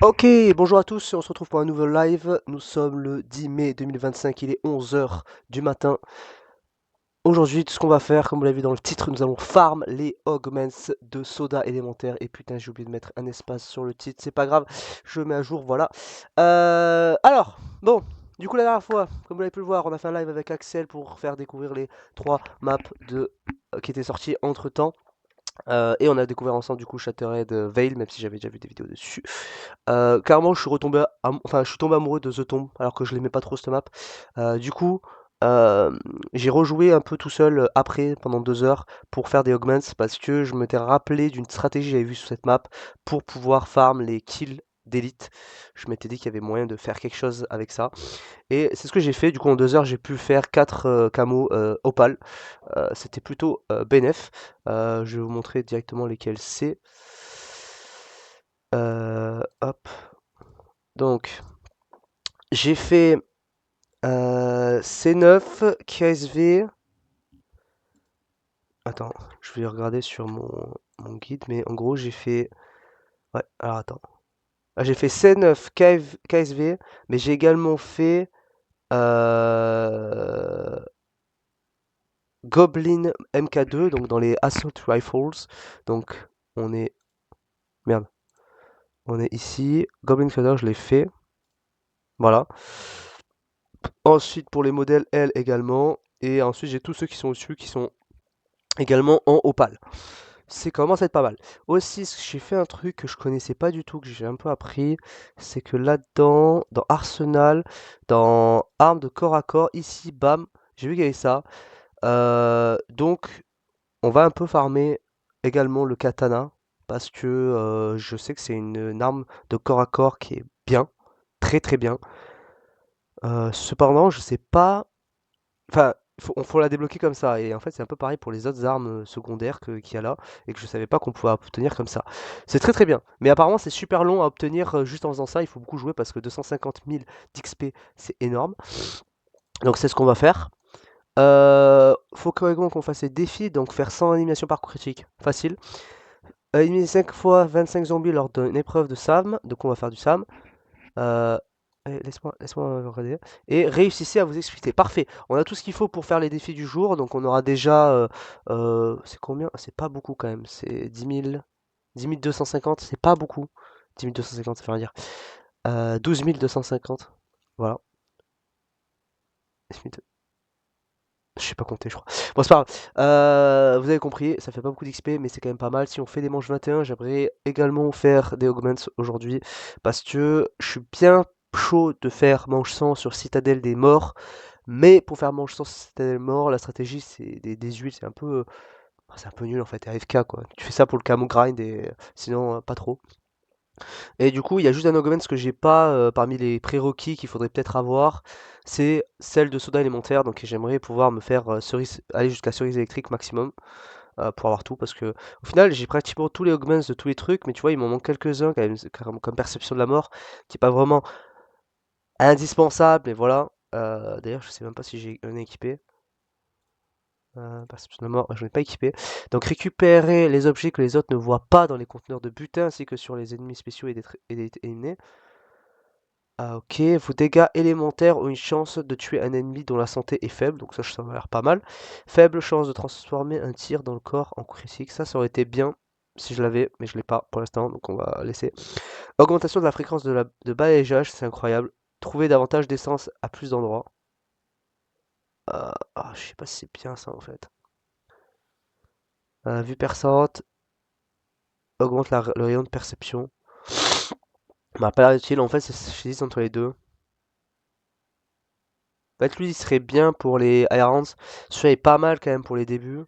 Ok, bonjour à tous, on se retrouve pour un nouveau live. Nous sommes le 10 mai 2025, il est 11 heures du matin. Aujourd'hui, tout ce qu'on va faire, comme vous l'avez vu dans le titre, nous allons farm les augments de soda élémentaire. Et putain, j'ai oublié de mettre un espace sur le titre, c'est pas grave, je mets à jour, voilà. Bon, du coup la dernière fois, comme vous l'avez pu le voir, on a fait un live avec Axel pour faire découvrir les 3 maps qui étaient sorties entre-temps. Et on a découvert ensemble du coup Shattered Veil, même si j'avais déjà vu des vidéos dessus. Carrément, je suis tombé amoureux de The Tomb, alors que je l'aimais pas trop cette map. Du coup, j'ai rejoué un peu tout seul après, pendant 2 heures, pour faire des augments, parce que je m'étais rappelé d'une stratégie que j'avais vue sur cette map pour pouvoir farm les kills d'élite. Je m'étais dit qu'il y avait moyen de faire quelque chose avec ça. Et c'est ce que j'ai fait. Du coup, en 2 heures, j'ai pu faire 4 camos opales. C'était plutôt bénef. Je vais vous montrer directement lesquels c'est. Hop. Donc, j'ai fait C9, KSV. Attends, je vais regarder sur mon guide, mais en gros, j'ai fait. Ouais, alors attends. Ah, j'ai fait C9, KSV, mais j'ai également fait euh, Goblin MK2, donc dans les Assault Rifles. Donc, on est. Merde, on est ici. Goblin MK2, je l'ai fait. Voilà. Ensuite, pour les modèles L également. Et ensuite, j'ai tous ceux qui sont au-dessus qui sont également en opale. C'est commence à être pas mal. Aussi, j'ai fait un truc que je connaissais pas du tout, que j'ai un peu appris, c'est que là-dedans, dans Arsenal, dans armes de corps à corps, ici, bam, j'ai vu qu'il y avait ça. Donc, on va un peu farmer également le katana, parce que je sais que c'est une arme de corps à corps qui est bien, très très bien. Cependant, je sais pas. Enfin, faut la débloquer comme ça. Et en fait, c'est un peu pareil pour les autres armes secondaires qu'il y a là, et que je savais pas qu'on pouvait obtenir comme ça. C'est très très bien. Mais apparemment, c'est super long à obtenir juste en faisant ça. Il faut beaucoup jouer parce que 250 000 d'XP, c'est énorme. Donc, c'est ce qu'on va faire. Faut carrément qu'on fasse les défis, donc faire 100 animations parcours critique. Facile. Éliminer 5 fois 25 zombies lors d'une épreuve de SAM. Donc, on va faire du SAM. Euh, laisse-moi regarder. Et réussissez à vous expliquer. Parfait. On a tout ce qu'il faut pour faire les défis du jour. Donc on aura déjà. C'est combien? C'est pas beaucoup quand même. C'est 10 250. C'est pas beaucoup. 10 250, ça veut rien dire. 12 250. Voilà. 10 000. Je sais pas compter, je crois. Bon, c'est pas grave. Vous avez compris, ça fait pas beaucoup d'XP, mais c'est quand même pas mal. Si on fait des manches 21, j'aimerais également faire des augments aujourd'hui. Parce que je suis bien chaud de faire manche 100 sur Citadelle des Morts. Mais pour faire manche 100 sur Citadelle des Morts, la stratégie, c'est des huiles. C'est un peu nul en fait. AFK quoi. Tu fais ça pour le camo grind et sinon, pas trop. Et du coup, il y a juste un augment que j'ai pas parmi les prérequis qu'il faudrait peut-être avoir, c'est celle de soda élémentaire. Donc j'aimerais pouvoir me faire cerise, aller jusqu'à cerise électrique maximum pour avoir tout. Parce que au final, j'ai pratiquement tous les augments de tous les trucs, mais tu vois, il m'en manque quelques-uns quand même, comme perception de la mort, qui est pas vraiment indispensable. Et voilà. D'ailleurs, je sais même pas si j'ai un équipé. Perception de la mort, je n'ai pas équipé. Donc récupérer les objets que les autres ne voient pas dans les conteneurs de butin ainsi que sur les ennemis spéciaux et éliminés. Ah ok, vos dégâts élémentaires ont une chance de tuer un ennemi dont la santé est faible, donc ça m'a l'air pas mal. Faible chance de transformer un tir dans le corps en critique, ça aurait été bien si je l'avais, mais je l'ai pas pour l'instant, donc on va laisser. Augmentation de la fréquence de balayage, c'est incroyable. Trouver davantage d'essence à plus d'endroits. Je sais pas si c'est bien ça en fait. Vue perçante, augmente le rayon de perception. M'a pas l'air utile, en fait, j'hésite entre les deux. En fait, lui, il serait bien pour les Irons. Celui-là est pas mal quand même pour les débuts.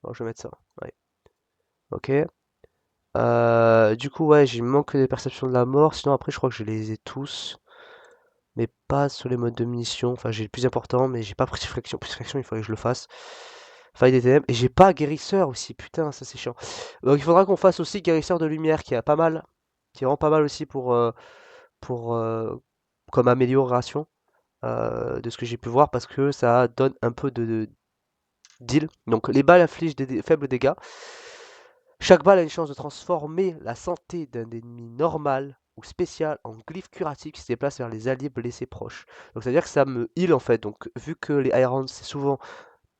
Bon, je vais mettre ça. Ouais. Ok. Du coup, ouais, j'ai manque des perceptions de la mort. Sinon, après, je crois que je les ai tous. Mais pas sur les modes de munitions. Enfin, j'ai le plus important, mais j'ai pas prise-flexion. Prise-flexion, il faudrait que je le fasse. Faille des ténèbres. Et j'ai pas guérisseur aussi. Putain, ça c'est chiant. Donc, il faudra qu'on fasse aussi guérisseur de lumière, qui est pas mal. Qui est vraiment pas mal aussi pour comme amélioration de ce que j'ai pu voir. Parce que ça donne un peu de deal. Donc, les balles infligent des faibles dégâts. Chaque balle a une chance de transformer la santé d'un ennemi normal ou spécial en glyphe curatif qui se déplace vers les alliés blessés proches. Donc c'est à dire que ça me heal en fait. Donc vu que les Irons c'est souvent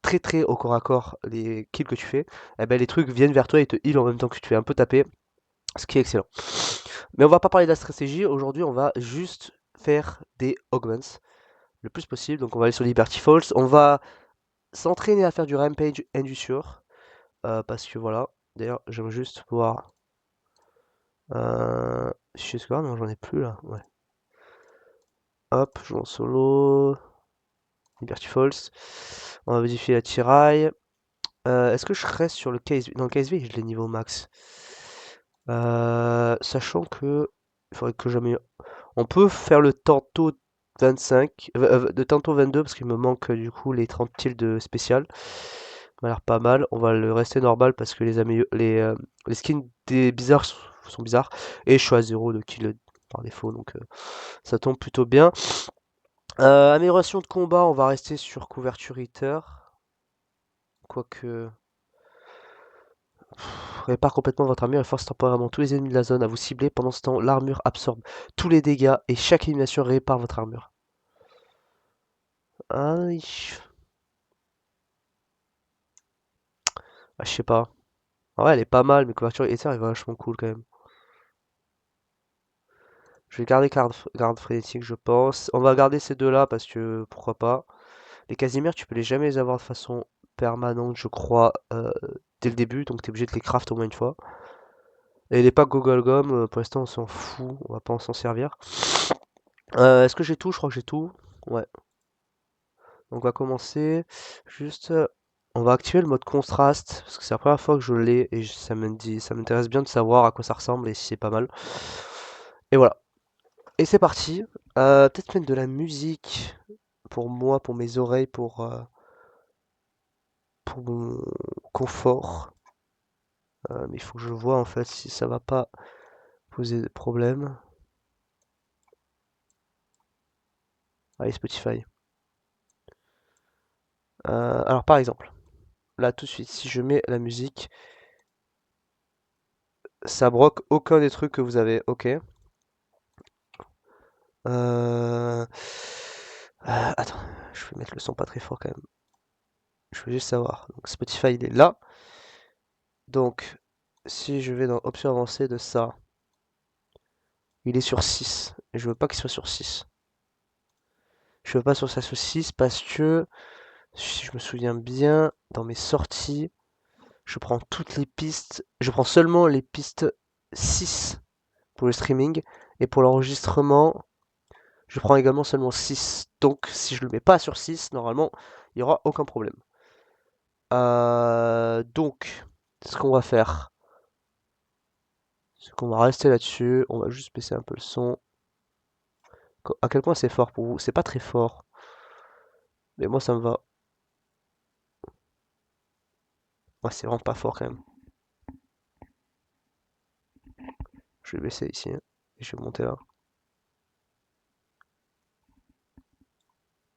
très très au corps à corps les kills que tu fais, eh ben, les trucs viennent vers toi et te heal en même temps que tu te fais un peu taper, ce qui est excellent. Mais on va pas parler de la stratégie, aujourd'hui on va juste faire des augments le plus possible. Donc on va aller sur Liberty Falls, on va s'entraîner à faire du Rampage et du Sur, parce que voilà, d'ailleurs j'aime juste voir... je sais pas, non j'en ai plus là, ouais. Hop, je joue en solo, Liberty Falls, on va modifier la tiraille. Est-ce que je reste sur le KSV? Non, le KSV, je l'ai niveau max. Sachant que il faudrait que j'améliore. On peut faire le tantôt 25, de tantôt 22 parce qu'il me manque du coup les 30 kills de spécial. Ça m'a l'air pas mal. On va le rester normal parce que les skins des bizarres sont bizarres. Et je suis à 0 de kills par défaut, donc ça tombe plutôt bien. Amélioration de combat, on va rester sur couverture hitter. Quoique... Répare complètement votre armure et force temporairement tous les ennemis de la zone à vous cibler. Pendant ce temps, l'armure absorbe tous les dégâts et chaque élimination répare votre armure. Ah, je sais pas. Ouais, elle est pas mal, mais couverture Ether est vachement cool quand même. Je vais garder garde frénétique, je pense. On va garder ces deux-là parce que pourquoi pas. Les Casimir, tu peux jamais les avoir de façon permanente, je crois, dès le début, donc t'es obligé de les craft au moins une fois. Et les packs Google Gum, pour l'instant on s'en fout, on va pas s'en servir. Est-ce que j'ai tout? Je crois que j'ai tout. Ouais. Donc on va commencer. Juste, on va activer le mode contraste parce que c'est la première fois que je l'ai et ça m'intéresse bien de savoir à quoi ça ressemble et si c'est pas mal. Et voilà. Et c'est parti. Peut-être mettre de la musique pour moi, pour mes oreilles, pour mon confort. Mais il faut que je vois en fait si ça va pas poser de problème. Allez, Spotify. Alors par exemple, là tout de suite, si je mets la musique, ça broque aucun des trucs que vous avez. Ok. Attends, je vais mettre le son pas très fort quand même. Je veux juste savoir. Donc Spotify il est là. Donc si je vais dans options avancées de ça, il est sur 6. Et je veux pas qu'il soit sur 6. Je veux pas sur ça sur 6 parce que si je me souviens bien, dans mes sorties, je prends toutes les pistes. Je prends seulement les pistes 6 pour le streaming. Et pour l'enregistrement, je prends également seulement 6. Donc si je le mets pas sur 6, normalement, il n'y aura aucun problème. Donc, ce qu'on va faire, c'est qu'on va rester là-dessus. On va juste baisser un peu le son. À quel point c'est fort pour vous? C'est pas très fort, mais moi ça me va. Moi c'est vraiment pas fort quand même. Je vais baisser ici, hein, et je vais monter là.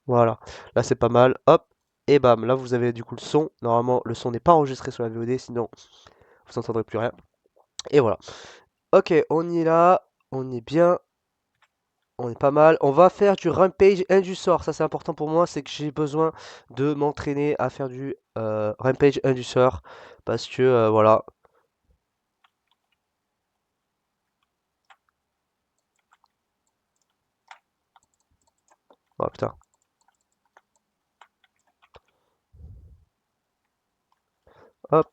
Voilà, là c'est pas mal. Hop, et bam, là vous avez du coup le son. Normalement, le son n'est pas enregistré sur la VOD, sinon vous n'entendrez plus rien. Et voilà. Ok, on y est là, on est bien. On est pas mal. On va faire du rampage et du sort. Ça, c'est important pour moi. C'est que j'ai besoin de m'entraîner à faire du rampage et du sort. Parce que, voilà. Oh putain. Hop.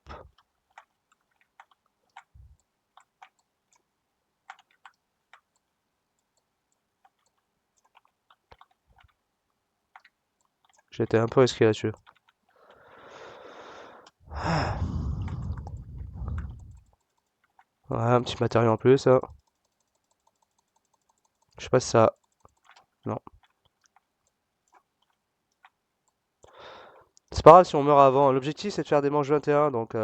J'étais un peu risqué là-dessus. Ouais, un petit matériau en plus, hein. Je sais pas si ça... Non. C'est pas grave si on meurt avant. L'objectif, c'est de faire des manches 21, donc...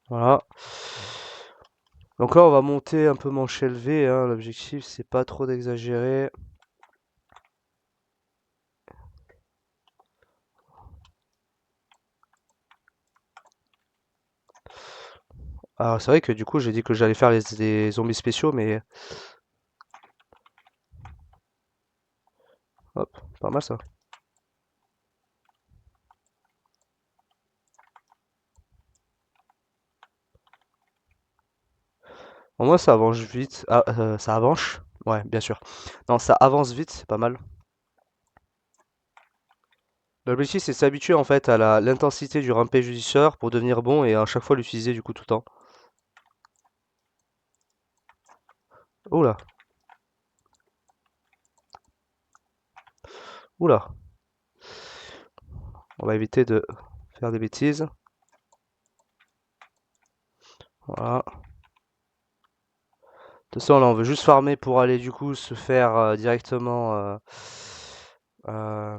voilà. Donc là, on va monter un peu manche élevée, hein. L'objectif, c'est pas trop d'exagérer. Alors c'est vrai que du coup j'ai dit que j'allais faire les zombies spéciaux, mais hop, pas mal ça. Au moins ça avance vite. Ah, ça avance? Ouais, bien sûr. Non, ça avance vite, c'est pas mal. L'objectif c'est de s'habituer en fait à l'intensité du rampage du sort pour devenir bon et à chaque fois l'utiliser du coup tout le temps. Oula, oula. On va éviter de faire des bêtises. Voilà. De toute façon là on veut juste farmer pour aller du coup se faire directement euh,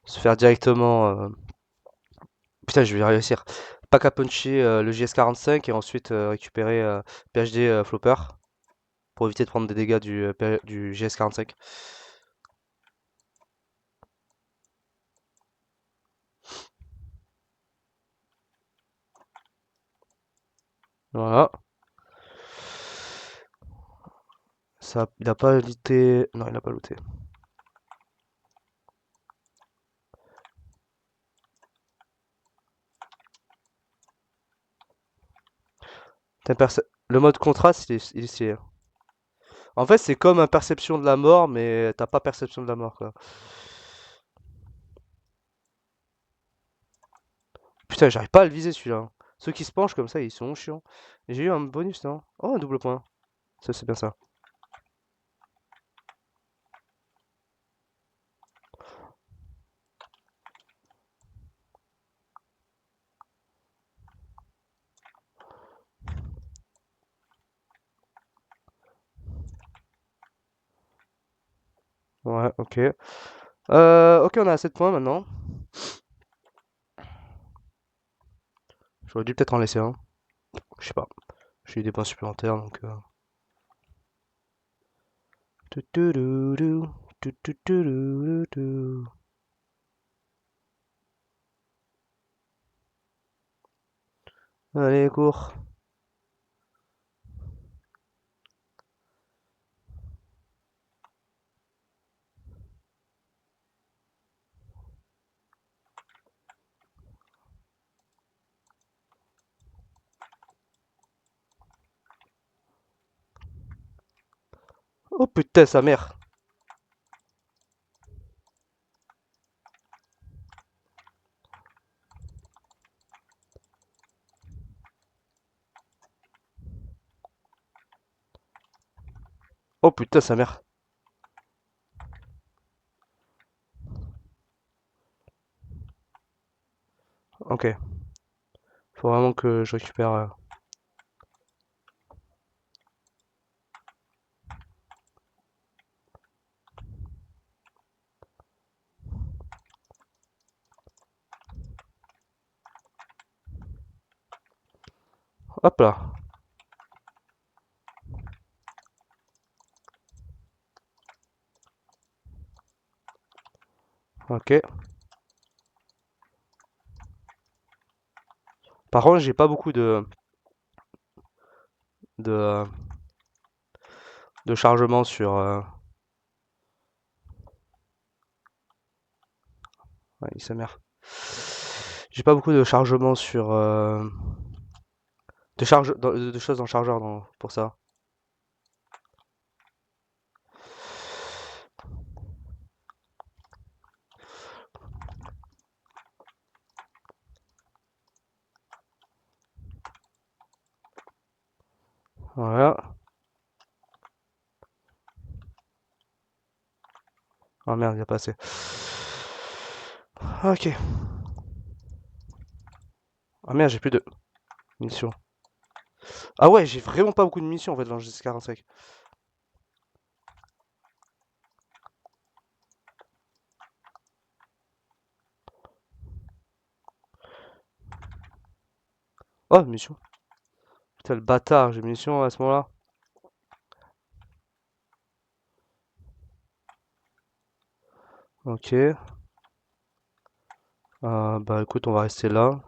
se faire directement putain, je vais y réussir. Pack à puncher le JS45 et ensuite récupérer PhD Flopper pour éviter de prendre des dégâts du JS45. Voilà. Ça, il a pas looté. Non, il a pas looté. Le mode contraste, il est stylé. En fait, c'est comme un perception de la mort, mais t'as pas perception de la mort, quoi. Putain, j'arrive pas à le viser celui-là. Ceux qui se penchent comme ça, ils sont chiants. Et j'ai eu un bonus, non? Oh, un double point. Ça, c'est bien ça. Ouais, ok. Ok, on a 7 points maintenant. J'aurais dû peut-être en laisser un. Je sais pas. J'ai eu des points supplémentaires, donc... Tuturudu, tuturudu. Allez, cours. Oh putain, sa mère. Oh putain, sa mère. Ok. Faut vraiment que je récupère... Hop là. Ok. Par contre, j'ai pas beaucoup de, de chargement sur... Ouais, sa mère. J'ai pas beaucoup de chargement sur... de choses dans le chargeur pour ça. Voilà. Oh merde, il a pas assez. Ok. Ah merde, j'ai plus de munitions. Ah ouais, j'ai vraiment pas beaucoup de munitions en fait dans le GS45. Oh, munitions. Putain, le bâtard, j'ai munitions à ce moment-là. Ok. Bah écoute, on va rester là.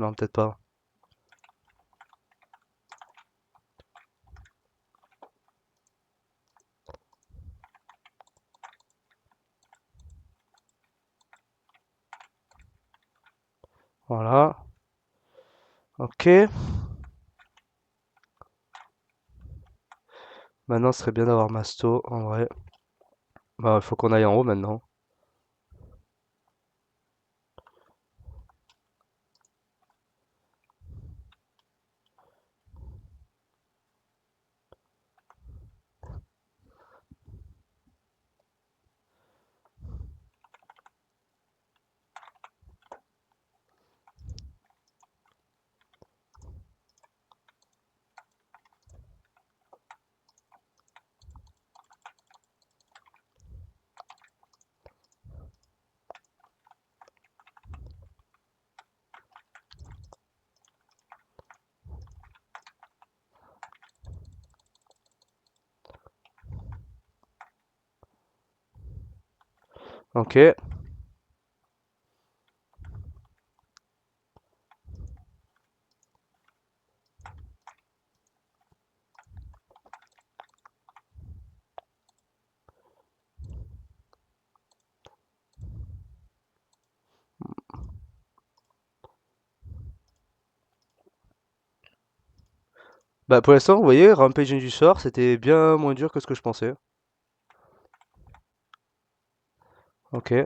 Non, peut-être pas. Voilà. Ok. Maintenant, ce serait bien d'avoir Masto, en vrai. Bah, il faut qu'on aille en haut maintenant. Ok. Bah, pour l'instant, vous voyez, Rampage du sort, c'était bien moins dur que ce que je pensais. Ok.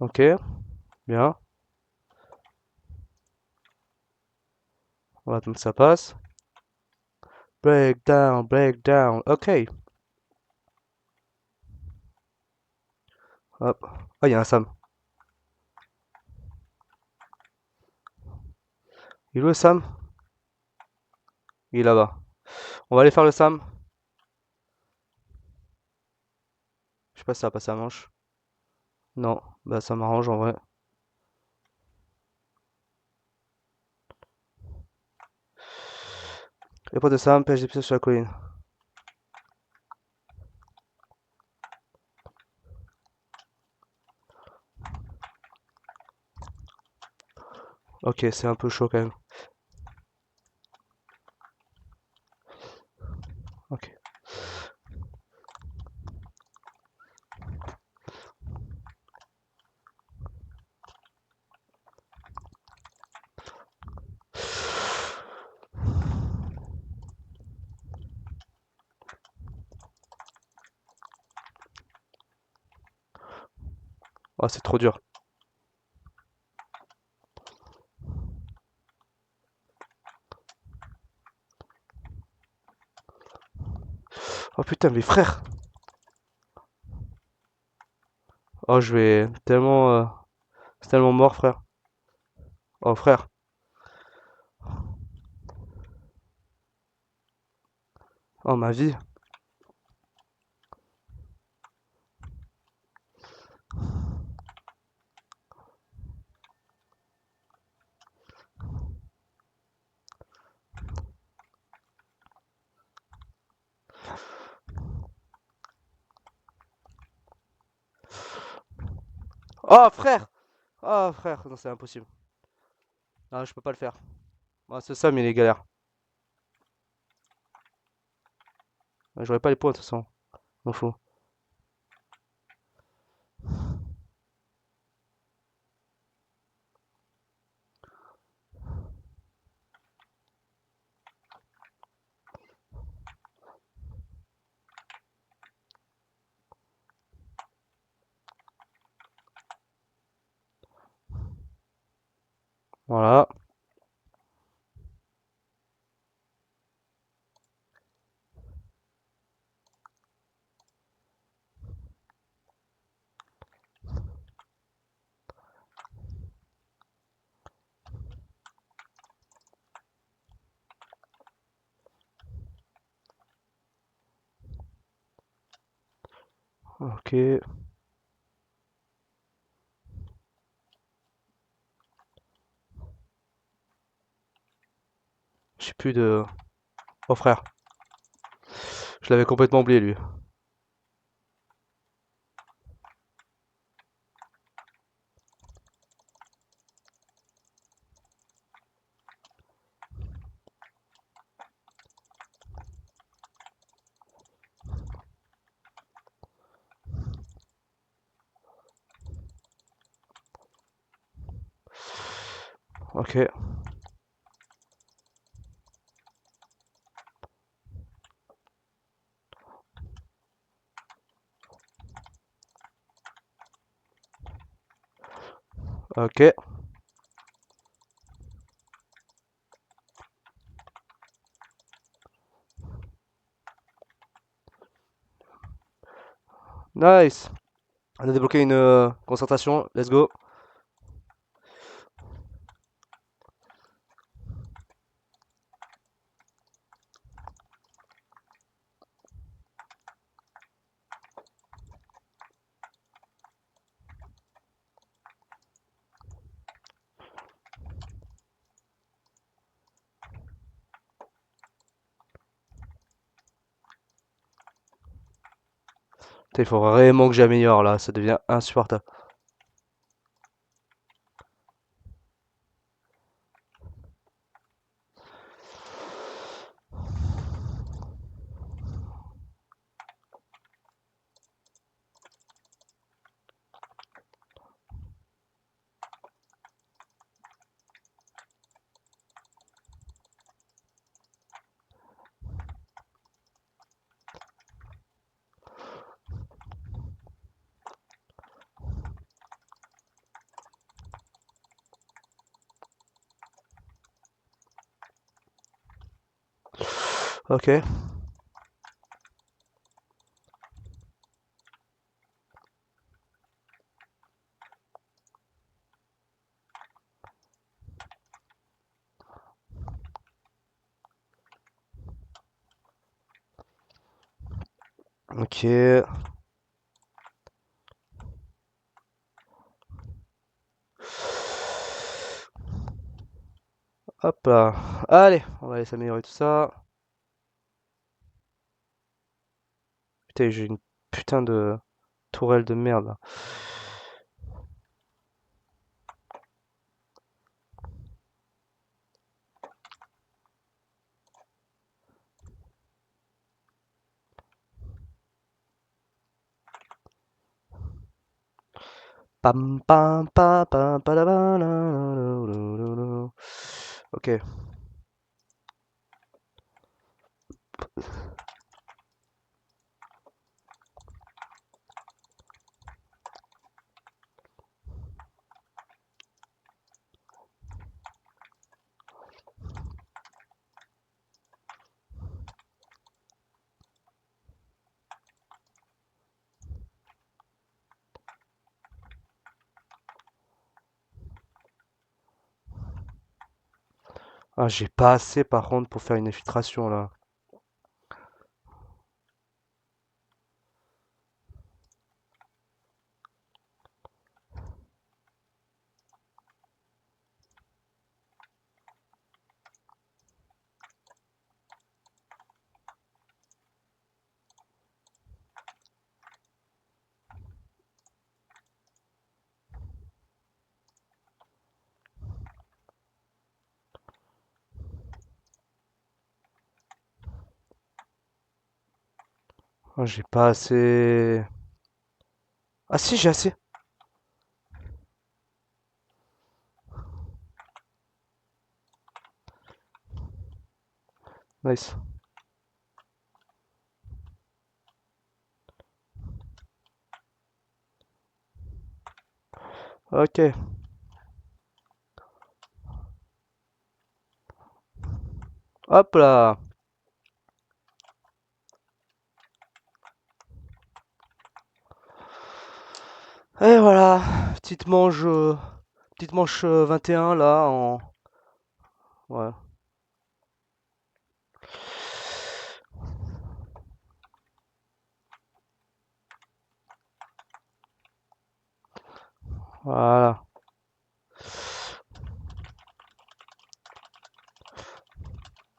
Ok. Bien. On va attendre que ça passe. Break down, break down. Ok. Hop. Ah, il y a un Sam. Il est où le Sam? Il est là-bas. On va aller faire le Sam. Je sais pas si ça va passer à manche. Non. Bah, ça m'arrange en vrai. Les potes de Sam, pêche des pièces sur la colline. Ok, c'est un peu chaud quand même. Ok. Oh, c'est trop dur. Oh putain, mes frères. Oh, je vais tellement... C'est tellement mort, frère. Oh, frère. Oh, ma vie. Oh, frère. Oh, frère. Non, c'est impossible. Ah, je peux pas le faire. Ah, ce Sam, il est galère. J'aurais pas les points, de toute façon. M'en fous. Voilà. Ok. J'ai plus de... Oh frère, je l'avais complètement oublié lui. Ok. Ok. Nice. On a débloqué une concentration. Let's go. Putain, il faut vraiment que j'améliore là, ça devient insupportable. Ok. Ok. Hop là. Allez, on va aller s'améliorer tout ça. Putain, j'ai une putain de tourelle de merde là. Pam pam pam pam padabana. Ok. Ah, j'ai pas assez par contre pour faire une infiltration là. Ah, j'ai pas assez. Ah si, j'ai assez. Nice. Ok. Hop là. Et voilà. Petite manche 21 là en. Ouais. Voilà.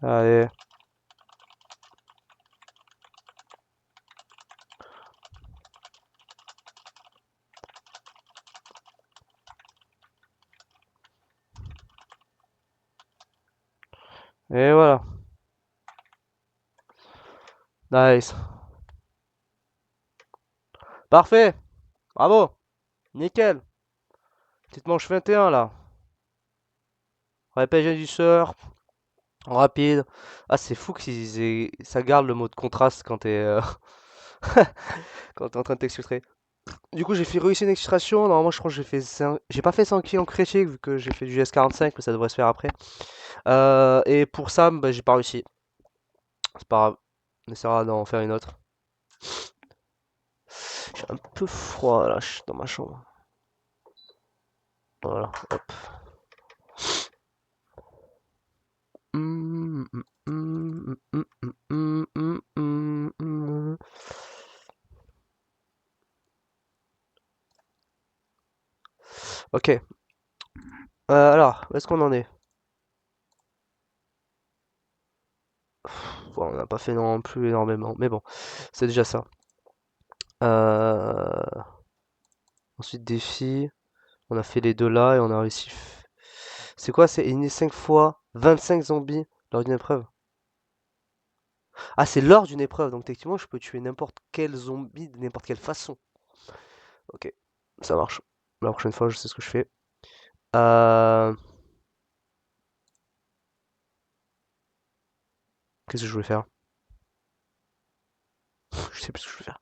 Allez. Et voilà. Nice. Parfait. Bravo. Nickel. Petite manche 21 là. Répète du sort. Rapide. Ah, c'est fou que ça garde le mode contraste quand t'es quand t'es en train de t'exfiltrer. Du coup, j'ai fait réussir une exfiltration. Normalement, je crois que j'ai pas fait 100 kills en critique vu que j'ai fait du S45, mais ça devrait se faire après. Et pour ça, bah, j'ai pas réussi. C'est pas grave. On essaiera d'en faire une autre. J'ai un peu froid là, je suis dans ma chambre. Voilà, hop. Ok. Alors, où est-ce qu'on en est? Bon, on n'a pas fait non plus énormément, mais bon, c'est déjà ça. Euh, Ensuite, défi. On a fait les deux là et on a réussi. C'est quoi? C'est éliminer 5 fois 25 zombies lors d'une épreuve. Ah, c'est lors d'une épreuve, donc techniquement, je peux tuer n'importe quel zombie de n'importe quelle façon. Ok, ça marche. La prochaine fois, je sais ce que je fais. Euh, Qu'est-ce que je voulais faire? Je sais plus ce que je voulais faire.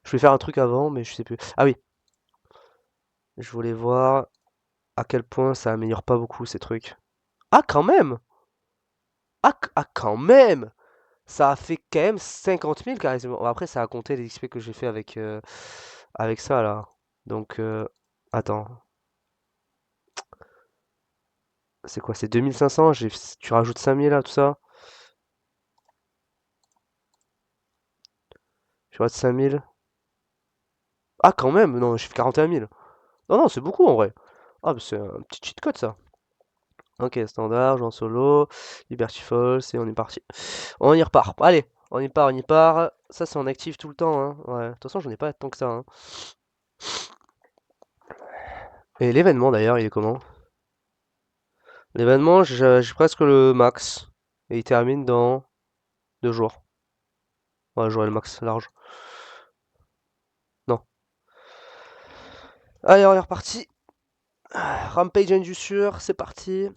Je voulais faire un truc avant, mais je sais plus. Ah oui, je voulais voir à quel point ça améliore pas beaucoup ces trucs. Ah, quand même! Ah, quand même! Ça a fait quand même 50 000 carrément. Bon, après, ça a compté les XP que j'ai fait avec ça là. Donc, attends, c'est quoi? C'est 2500? Tu rajoutes 5000 là, tout ça? Tu rajoutes 5000? Ah, quand même! Non, j'ai fait 41 000. Non, non, c'est beaucoup en vrai. Ah, bah, c'est un petit cheat code ça. Ok, standard, jouer en solo, Liberty Falls, et on est parti. On y repart. Allez, on y part, on y part. Ça, c'est en actif tout le temps, hein. Ouais, de toute façon, j'en ai pas tant que ça, hein. Et l'événement d'ailleurs, il est comment? L'événement, j'ai presque le max. Et il termine dans 2 jours. Ouais, j'aurai le max large. Non. Allez, on est reparti. Rampage Indusure, c'est parti.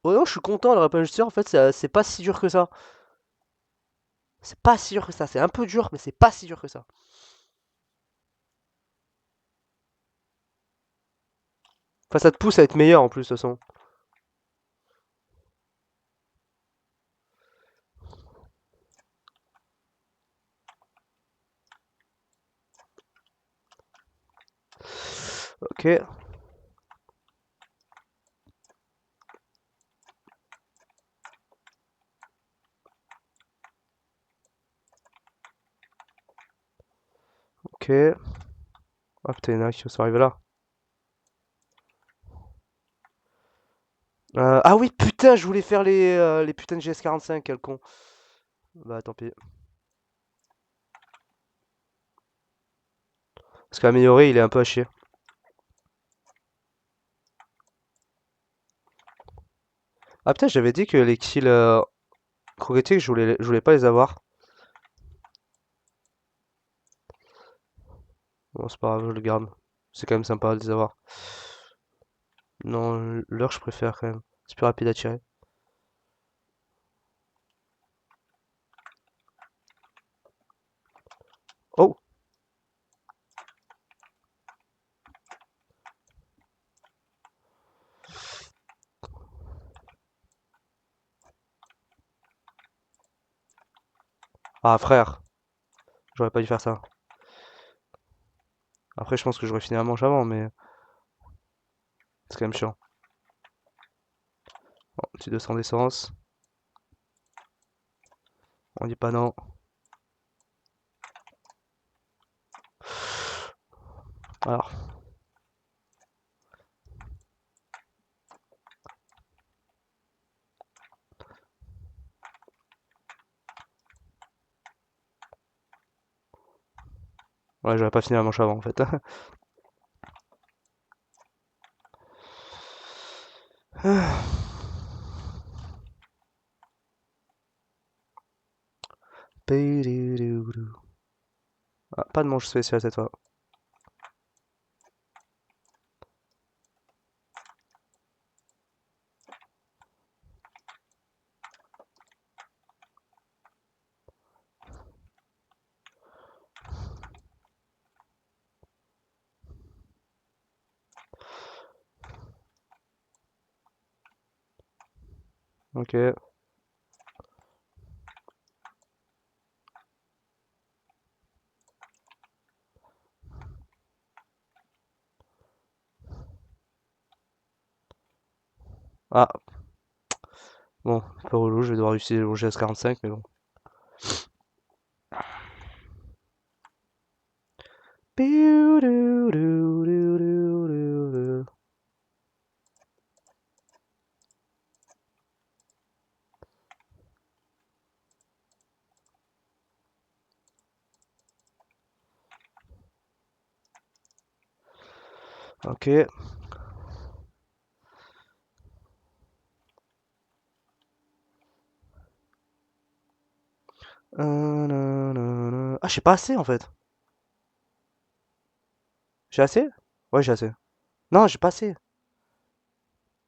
Oh non, je suis content, le Rampage Indusure, en fait, c'est pas si dur que ça. C'est pas si dur que ça. C'est un peu dur, mais c'est pas si dur que ça. Enfin, ça te pousse à être meilleur en plus, de toute façon. Ok, ok. Ah putain, il y en a qui sont arrivés là. Ah oui, putain, je voulais faire les putains de GS45, quel con. Bah tant pis. Parce qu'améliorer, il est un peu à chier. Ah putain, j'avais dit que les kills crocodiles, je voulais pas les avoir. Bon, c'est pas grave, je le garde. C'est quand même sympa de les avoir. Non, l'heure, je préfère quand même. C'est plus rapide à tirer. Oh! Ah, frère, j'aurais pas dû faire ça. Après, je pense que j'aurais fini la manche avant, mais c'est quand même chiant. Bon, petit 200 d'essence. On dit pas non. Alors, Ouais, j'aurais pas fini la manche avant, en fait. Ah, pas de manche spéciale cette fois. Ok. Ah, bon, un peu relou, je vais devoir utiliser le GS45, mais bon. Ok. Ah, j'ai pas assez en fait. J'ai assez? Ouais, j'ai assez. Non, j'ai pas assez.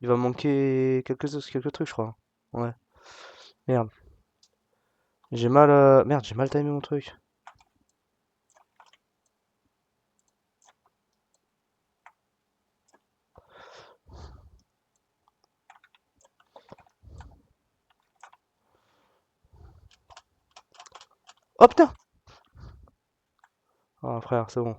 Il va me manquer quelques trucs, je crois. Ouais. Merde. Merde, j'ai mal timé mon truc. Oh putain! Ah, frère, c'est bon.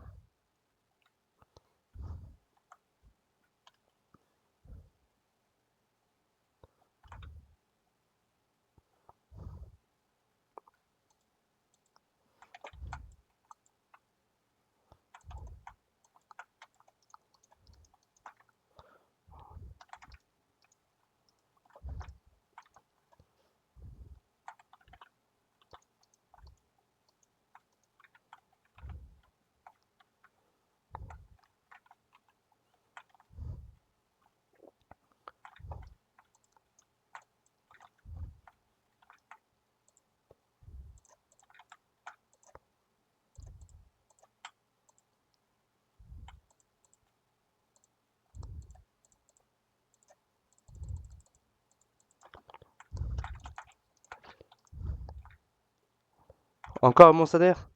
Encore un monstadère?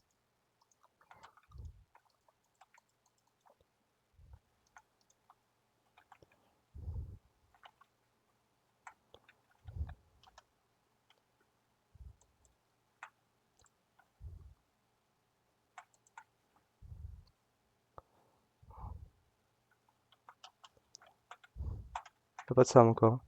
Y'a pas de ça encore.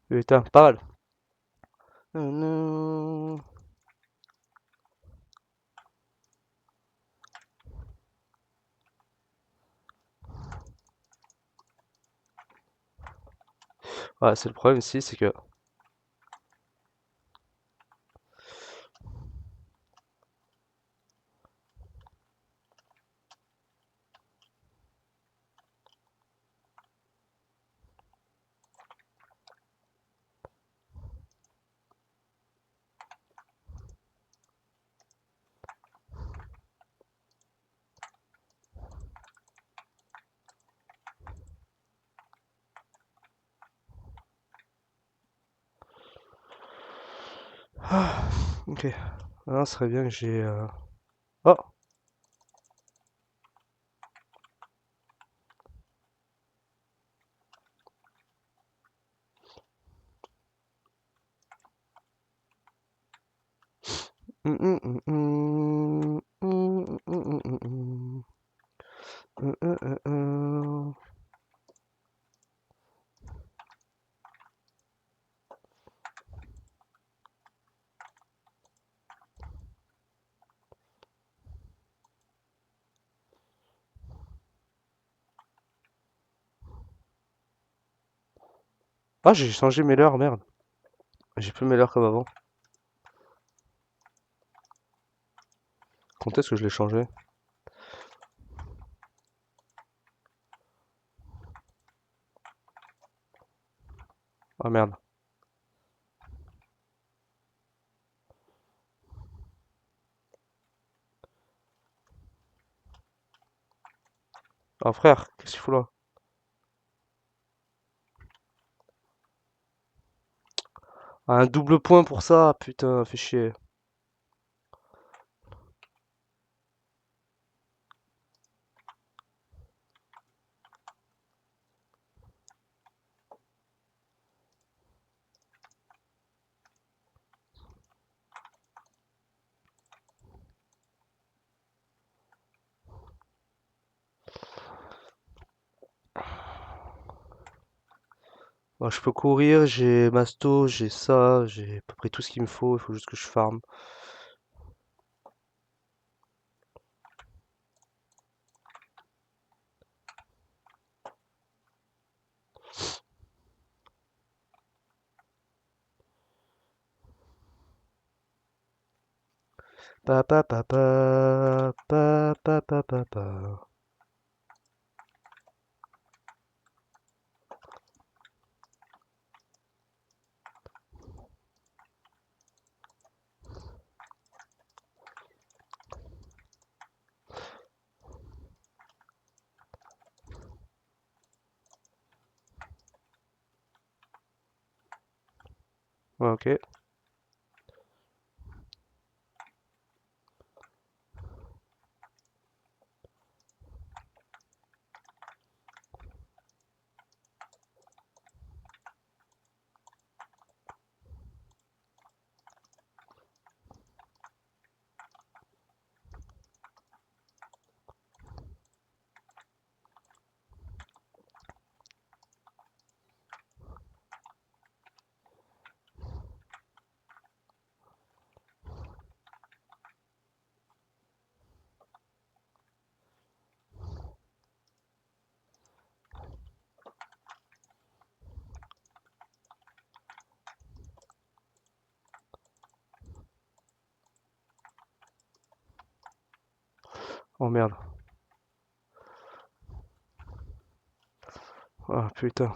Putain, pas mal. Non. Ouais, c'est le problème ici, c'est que. Ah, ok. Alors, ce serait bien que j'ai. Oh! Ah, j'ai changé mes leurs, merde. J'ai plus mes leurs comme avant. Quand est-ce que je l'ai changé? Ah merde. Ah frère, qu'est-ce qu'il fout là? Ah, un double point pour ça, putain, fait chier. Moi, je peux courir, j'ai masto, j'ai ça, j'ai à peu près tout ce qu'il me faut, il faut juste que je farm. Pa pa pa pa pa pa pa pa pa. Ouais, ok, oh merde. Ah putain,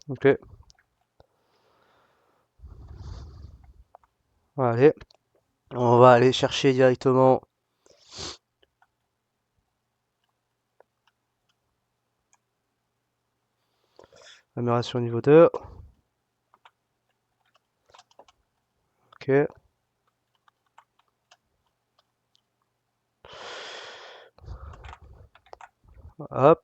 ok. Allez, on va aller chercher directement l'amélioration niveau 2. Ok, hop,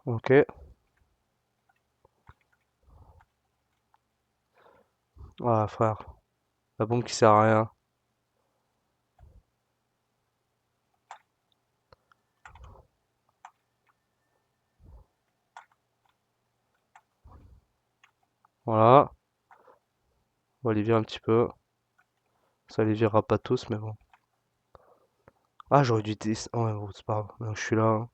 ok. Ah frère, la bombe qui sert à rien. Voilà, on va les virer un petit peu. Ça les virera pas tous, mais bon. Ah, j'aurais dû tester. Ouais, bon, c'est pas grave. Maintenant que je suis là, hein.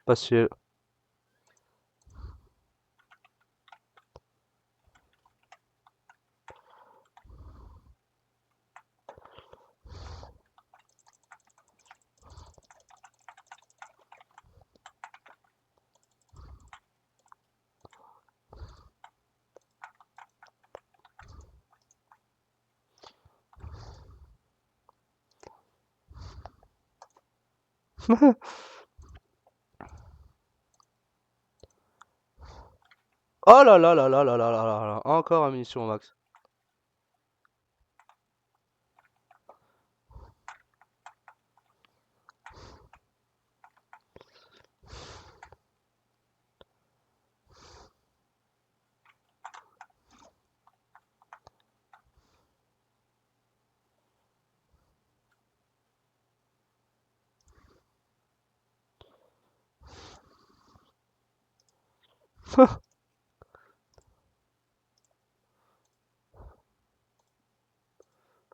Facile. Oh là là là là là là là là là. Encore un munition au max.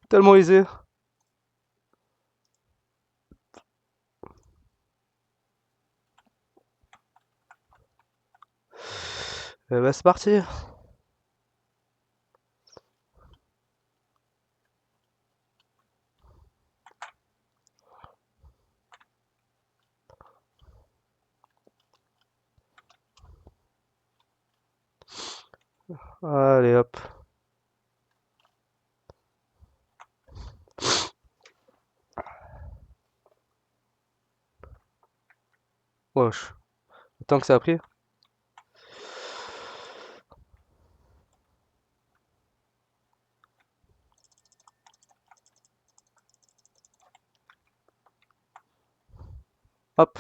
Tellement aisé. Eh ben, c'est parti. Allez hop. Wesh. Le temps que ça a pris. Hop.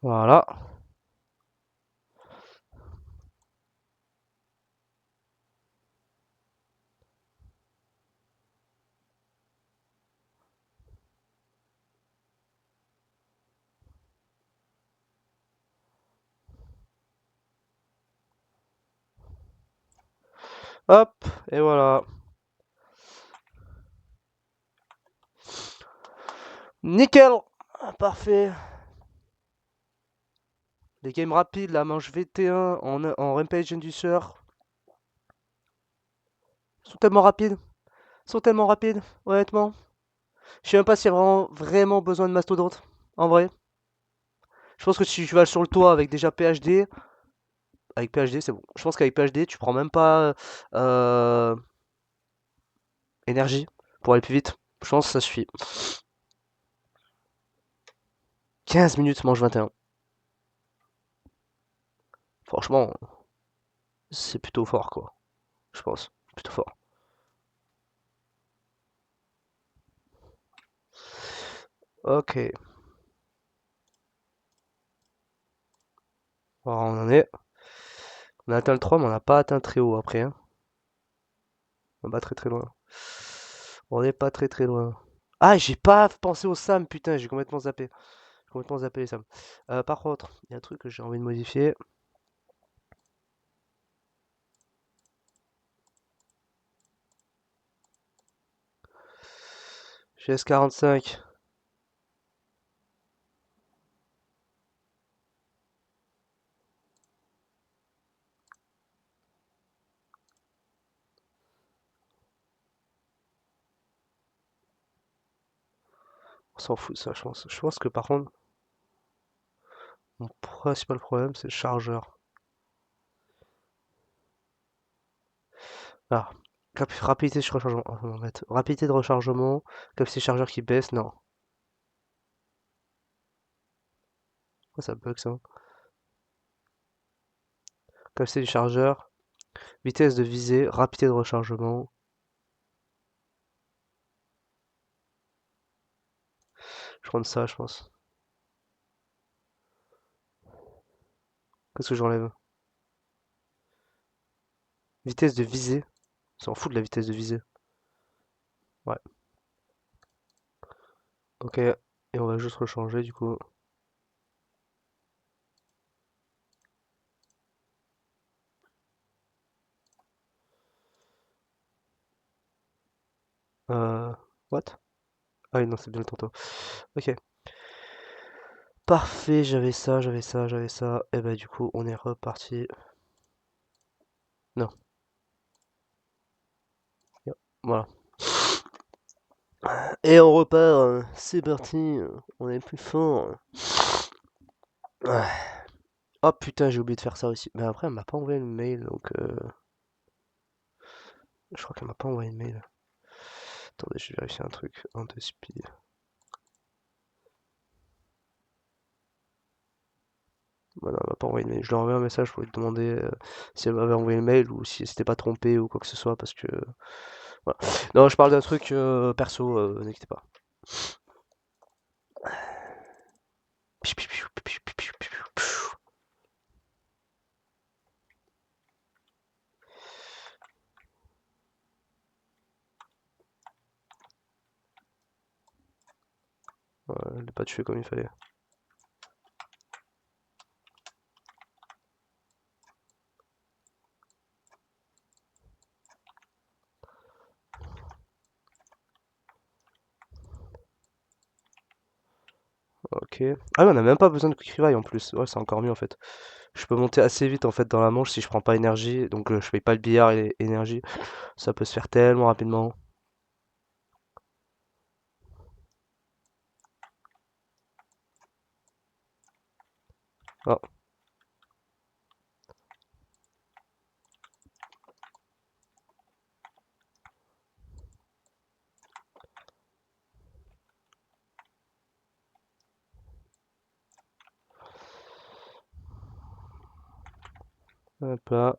Voilà. Hop. Et voilà. Nickel. Parfait. Les games rapides, la manche VT1 en Rampage Inducer sont tellement rapides. Sont tellement rapides, honnêtement. Je sais même pas s'il y a vraiment besoin de mastodonte. En vrai. Je pense que si tu vas sur le toit avec déjà PhD, avec PhD c'est bon. Je pense qu'avec PhD tu prends même pas énergie pour aller plus vite. Je pense que ça suffit. 15 minutes manche 21. Franchement, c'est plutôt fort quoi. Je pense. Plutôt fort. Ok. Alors, on en est. On a atteint le 3 mais on n'a pas atteint très haut après. Hein. On va pas très très loin. On n'est pas très très loin. Ah, j'ai pas pensé au SAM, putain, j'ai complètement zappé. J'ai complètement zappé les SAM. Par contre, il y a un truc que j'ai envie de modifier. J'ai S45. On s'en fout de ça, je pense. Je pense que par contre, mon principal problème, c'est le chargeur. Ah, rapidité de rechargement. Ah, on va mettre rapidité de rechargement, capacité chargeur qui baisse, non. Pourquoi ça bug ça? Capacité du chargeur, vitesse de visée, rapidité de rechargement. Je prends ça, je pense. Qu'est-ce que j'enlève? Vitesse de visée. On s'en fout de la vitesse de visée. Ouais. Ok. Et on va juste rechanger du coup. Euh... What? Ah oui, non, c'est bien le tantôt. Ok. Parfait, j'avais ça, j'avais ça, j'avais ça. Et bah du coup, on est reparti. Non, voilà. Et on repart, c'est parti, on est plus fort. Ah. Oh putain, j'ai oublié de faire ça aussi. Mais après, elle m'a pas envoyé le mail, donc je crois qu'elle m'a pas envoyé le mail. Attendez, je vais vérifier un truc. Un de speed. Voilà, elle m'a pas envoyé le mail. Je lui ai envoyé un message pour lui demander si elle m'avait envoyé le mail ou si elle s'était pas trompée ou quoi que ce soit parce que voilà. Non, je parle d'un truc perso, n'inquiétez pas. Voilà, je l'ai pas tué comme il fallait. Ok. Ah oui, on a même pas besoin de quick revive en plus. Ouais, c'est encore mieux en fait. Je peux monter assez vite en fait dans la manche si je prends pas énergie. Donc je paye pas le billard et énergie. Ça peut se faire tellement rapidement. Ah, hop là.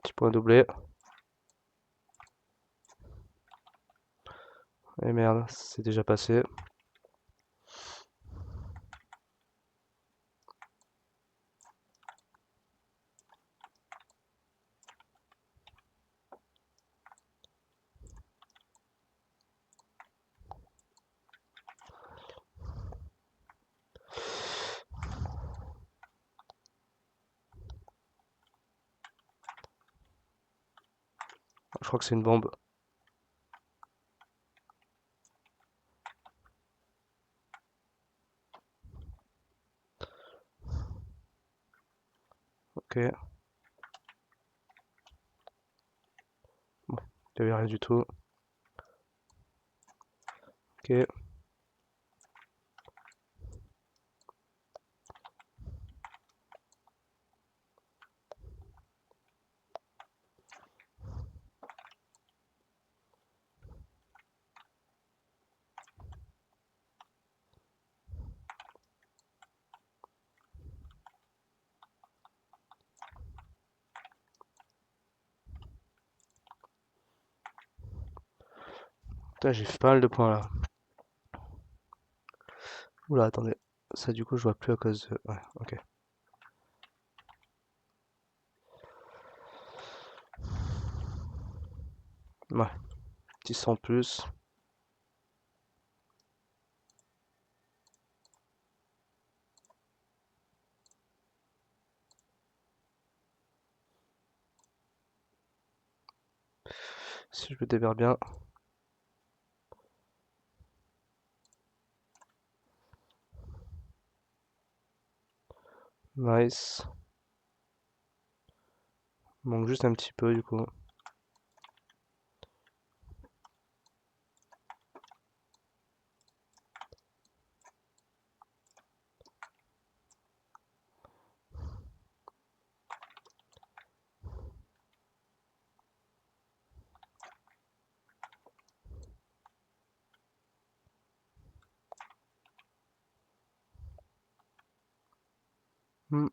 Petit point doublé. Et merde, c'est déjà passé. Je crois que c'est une bombe. Ok. Bon, il y avait rien du tout. Ok. Putain, j'ai fait pas mal de points là. Oula, attendez. Ça, du coup, je vois plus à cause de... Ouais, ok. Ouais, petit 100 plus. Si je me démerde bien. Nice. Il manque juste un petit peu, du coup. Mm.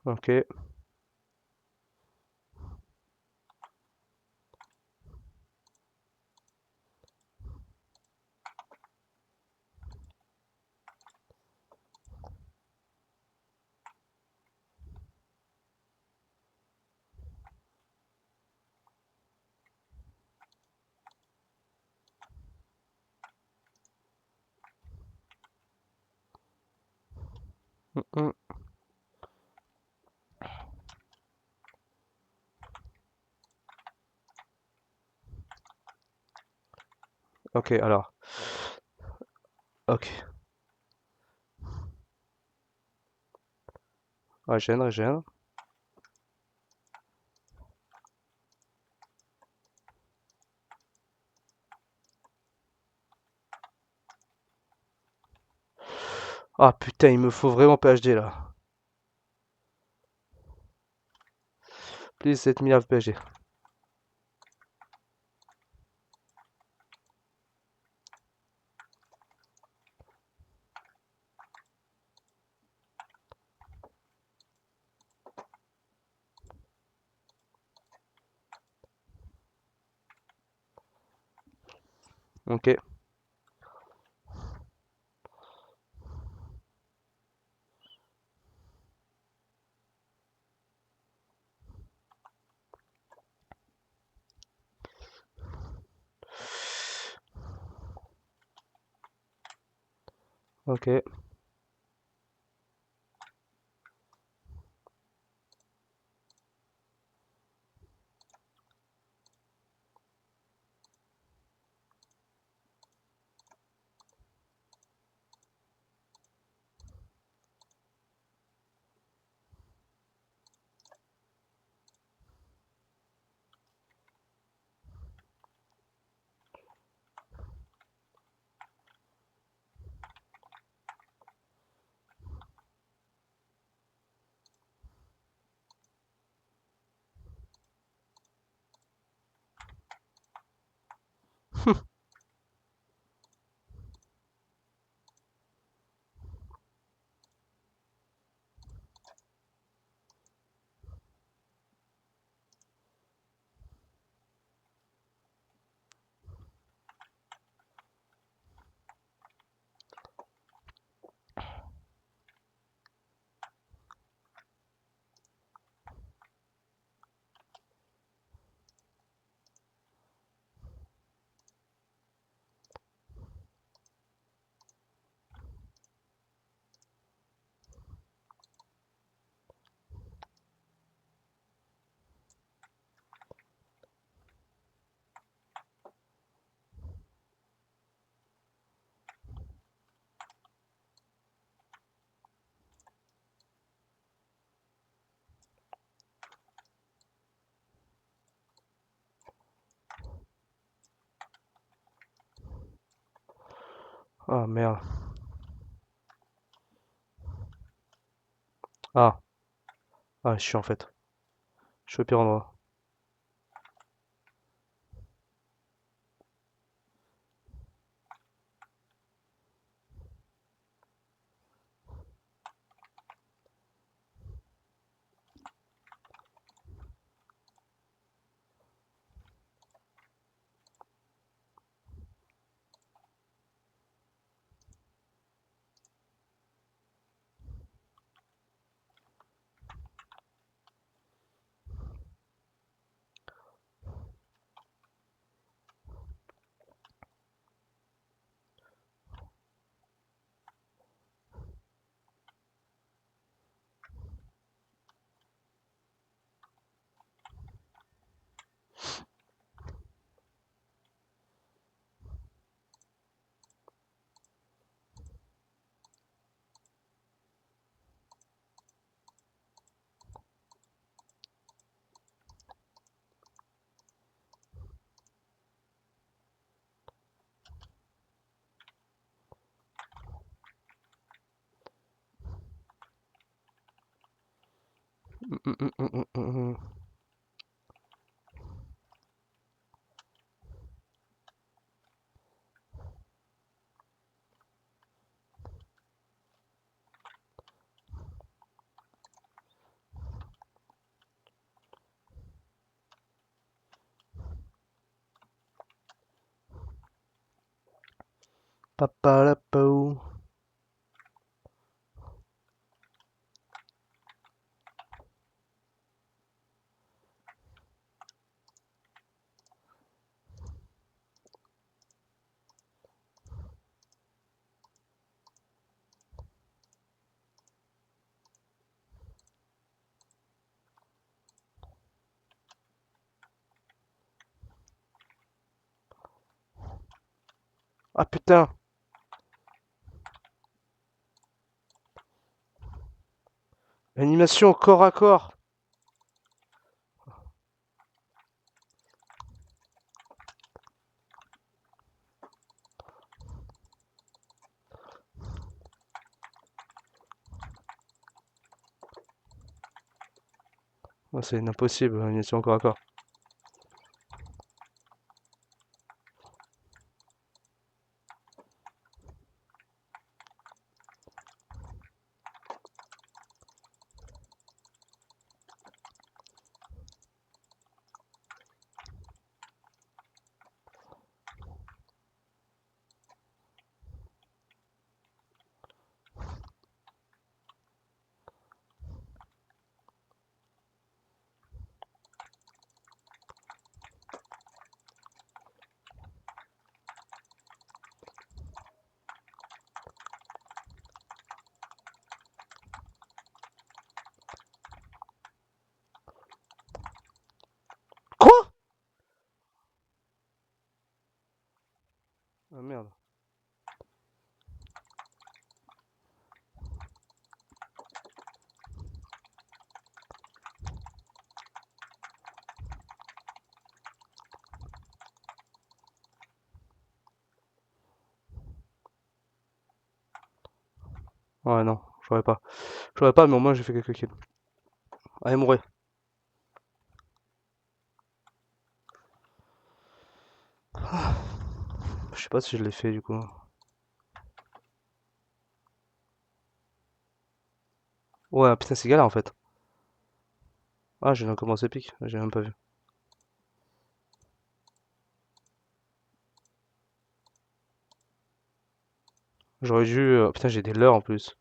Ok. Mm, mm. Ok, alors. Ok. Régène, régène. Ah putain, il me faut vraiment PhD là. Please 7000 PhD. Ok, ok. Ah merde. Ah, ah, je suis en fait. Je suis au pire endroit. Mm, mm, mm, mm, mm, mm. Papa la peau. Ah putain. Animation corps à corps. Oh, c'est impossible, animation corps à corps. Quoi? Ah merde. Ouais, non, j'aurais pas. J'aurais pas, mais au moins j'ai fait quelques kills. Allez, mourir. Je sais pas si je l'ai fait du coup. Ouais, putain, c'est galère en fait. Ah, j'ai commencé pique, j'ai même pas vu. J'aurais dû. Putain, j'ai des leurres en plus.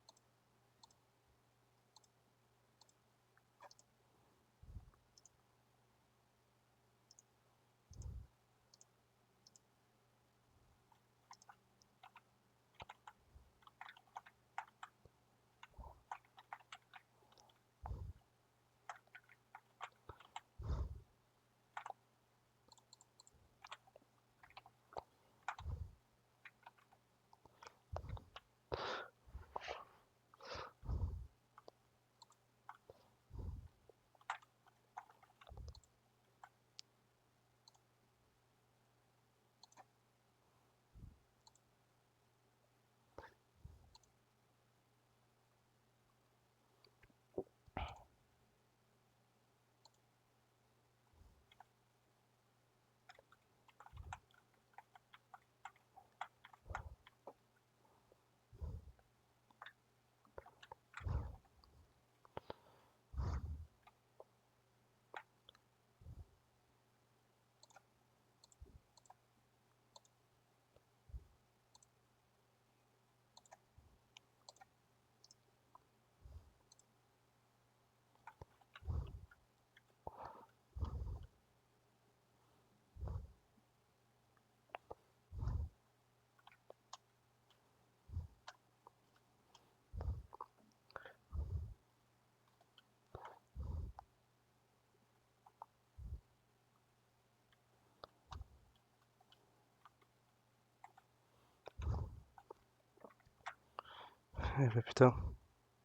Eh bah, putain,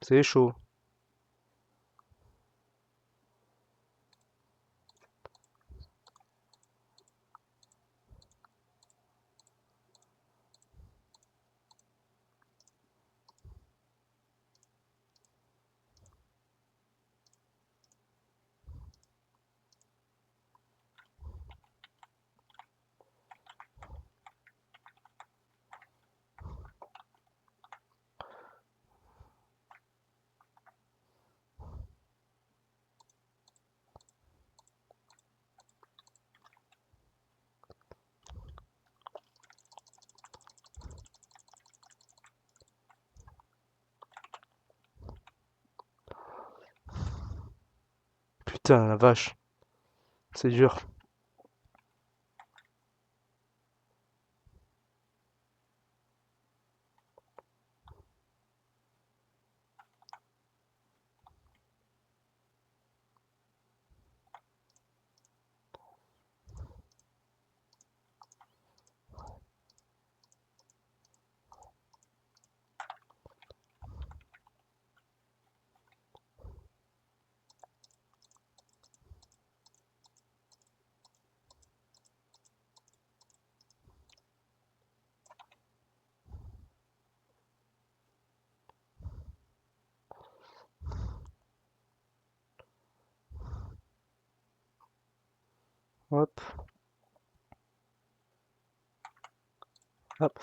c'est chaud. Putain, la vache, c'est dur. Hop, hop.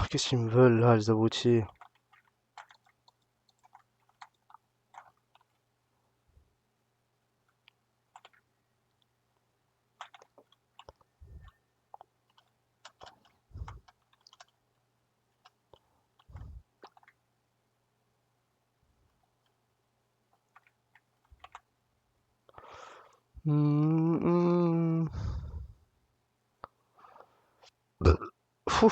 Qu'est-ce qu'ils me veulent là, les abrutis? Mmh, mmh. Fou.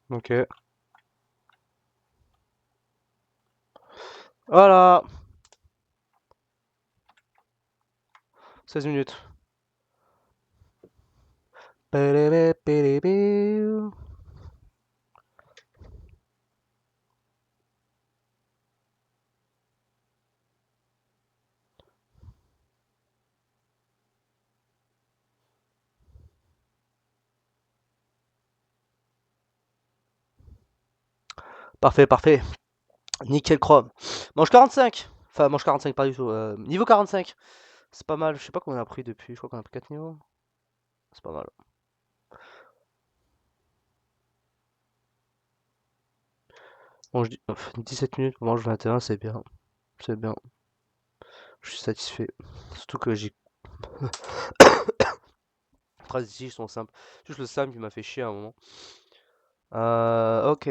Ok. Voilà. 16 minutes. Pérébé, pérébé. Parfait, parfait. Nickel chrome. Manche 45. Enfin, manche 45, pas du tout. Niveau 45. C'est pas mal. Je sais pas combien on a pris depuis. Je crois qu'on a pris 4 niveaux. C'est pas mal. Bon, je dis 17 minutes pour manche 21, c'est bien. C'est bien. Je suis satisfait. Surtout que j'ai. Les phrases ici sont simples. Juste le Sam qui m'a fait chier à un moment. Ok.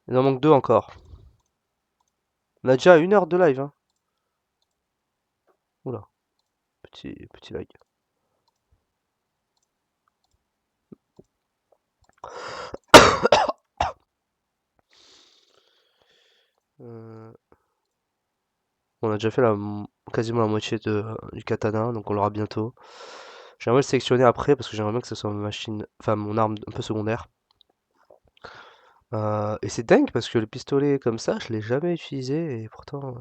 Il en manque deux encore. On a déjà 1 heure de live, hein. Oula. Petit lag. Euh, On a déjà fait quasiment la moitié du katana, donc on l'aura bientôt. J'aimerais le sélectionner après parce que j'aimerais bien que ce soit ma machine, enfin mon arme un peu secondaire. Et c'est dingue parce que le pistolet comme ça, je l'ai jamais utilisé et pourtant.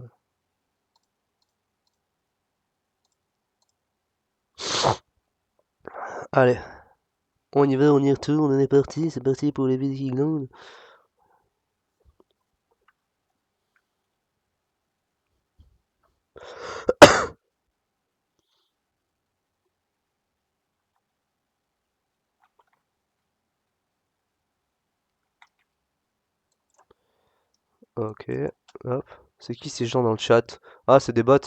Allez, on y va, on y retourne, on est parti, c'est parti pour les Vikingland. Ok, hop. C'est qui ces gens dans le chat? Ah, c'est des bots.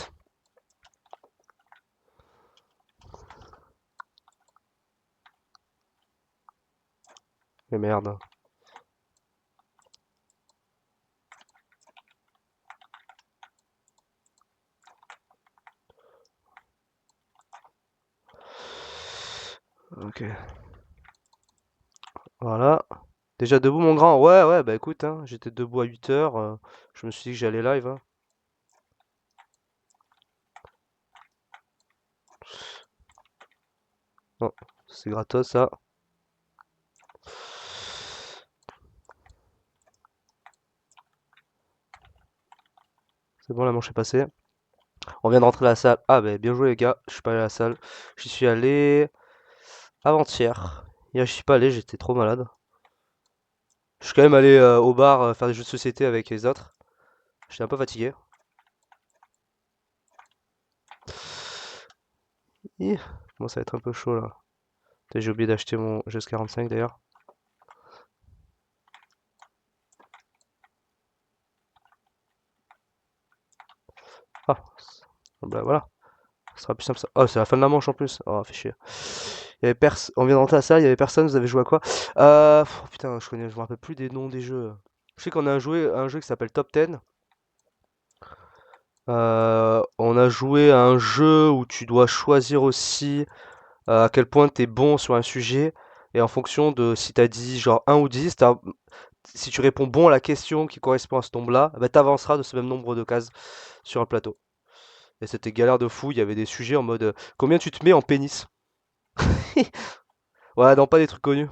Mais merde. Ok, voilà. Déjà debout mon grand? Ouais, ouais, bah écoute, hein, j'étais debout à 8 heures. Je me suis dit que j'allais live, hein. Non, c'est gratos ça. C'est bon, la manche est passée. On vient de rentrer à la salle. Ah, bah bien joué les gars, je suis pas allé à la salle. J'y suis allé avant-hier. Hier, j'y suis pas allé, j'étais trop malade. Je suis quand même allé au bar faire des jeux de société avec les autres. J'étais un peu fatigué. Ih, bon, ça va être un peu chaud là. Putain, j'ai oublié d'acheter mon GS45 d'ailleurs. Ah, bah voilà. Ce sera plus simple ça. Oh, c'est la fin de la manche en plus. Oh, fait chier. Il y avait On vient de rentrer à la salle, il y avait personne, vous avez joué à quoi? Putain, je me rappelle plus des noms des jeux. Je sais qu'on a joué à un jeu qui s'appelle Top 10. On a joué à un jeu où tu dois choisir aussi à quel point t'es bon sur un sujet. Et en fonction de si t'as dit genre 1 ou 10, si tu réponds bon à la question qui correspond à ce nombre-là, bah, t'avanceras de ce même nombre de cases sur un plateau. Et c'était galère de fou, il y avait des sujets en mode combien tu te mets en pénis? Ouais, non, pas des trucs connus.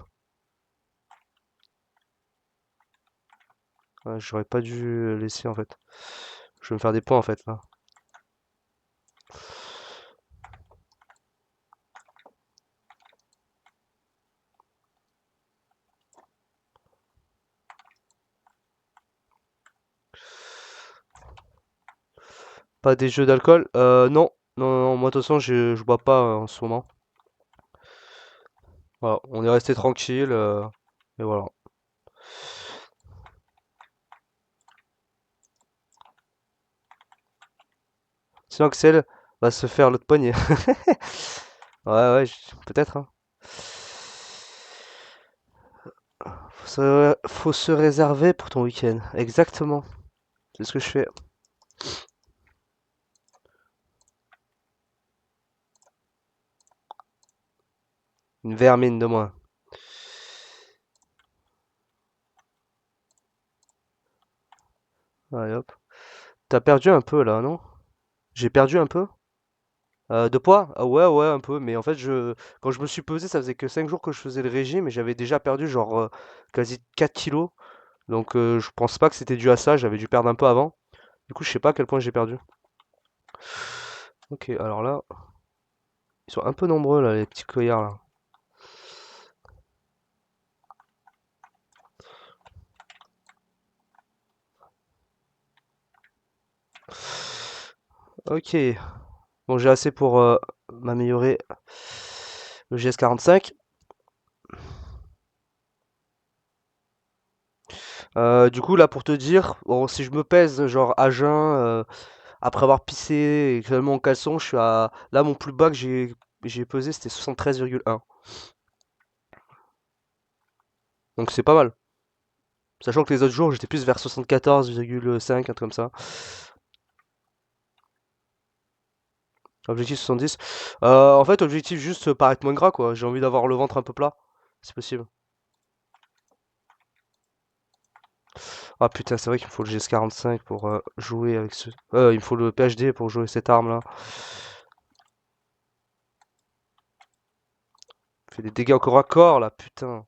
Ouais, j'aurais pas dû laisser en fait. Je vais me faire des points en fait là. Pas des jeux d'alcool? Non. Non, non, non, moi de toute façon je bois pas en ce moment. Voilà, on est resté tranquille. Et voilà. Sinon Axel va se faire l'autre poignet. Ouais, ouais, peut-être, hein. Faut se réserver pour ton week-end. Exactement. C'est ce que je fais. Une vermine de moins. Allez hop. T'as perdu un peu là, non? J'ai perdu un peu? De poids? Ah ouais, ouais, un peu. Mais en fait, quand je me suis pesé, ça faisait que 5 jours que je faisais le régime et j'avais déjà perdu genre quasi 4 kilos. Donc je pense pas que c'était dû à ça. J'avais dû perdre un peu avant. Du coup, je sais pas à quel point j'ai perdu. Ok, alors là, ils sont un peu nombreux là, les petits coillards là. Ok. Bon, j'ai assez pour m'améliorer le GS45. Du coup, là, pour te dire, bon, si je me pèse genre à jeun, après avoir pissé et seulement en caleçon, je suis à... Là, mon plus bas que j'ai pesé, c'était 73,1. Donc c'est pas mal. Sachant que les autres jours, j'étais plus vers 74,5, un truc comme ça. Objectif 70. En fait, objectif juste paraître moins gras, quoi. J'ai envie d'avoir le ventre un peu plat, si possible. Ah putain, c'est vrai qu'il me faut le GS45 pour jouer avec ce... il me faut le PhD pour jouer cette arme-là. Fait des dégâts au corps à corps, là, putain.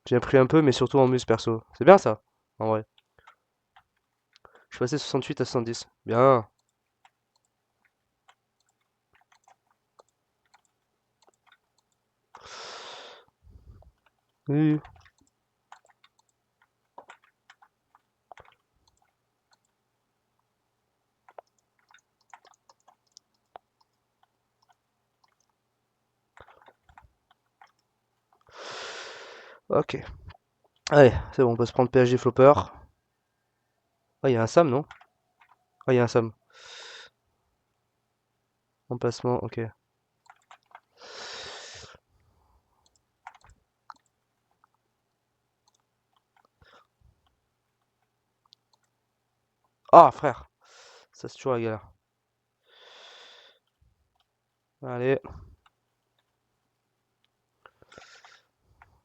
J'ai appris un peu, mais surtout en mus, perso. C'est bien, ça, en vrai. Je suis passé de 68 à 70. Bien. Oui. Ok. Allez, c'est bon, on peut se prendre PhD Flopper. Ah, il y a un Sam, non? Ah, il y a un Sam. Emplacement, ok. Ah, frère. Ça, c'est toujours la galère. Allez.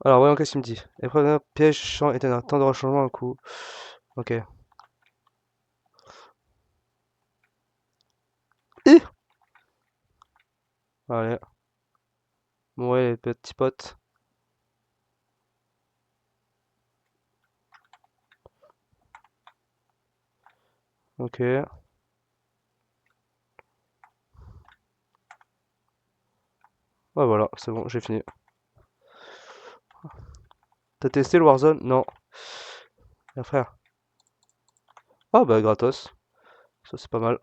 Alors, voyons qu'est-ce qu'il me dit. Épreuve d'un piège, champ, éternel. Temps de rechangeement, un coup. Ok. Ih. Allez. Bon, ouais, les petits potes. Ok. Ouais, voilà, c'est bon, j'ai fini. T'as testé le Warzone? Non. Ah, frère. Ah, bah, gratos. Ça, c'est pas mal.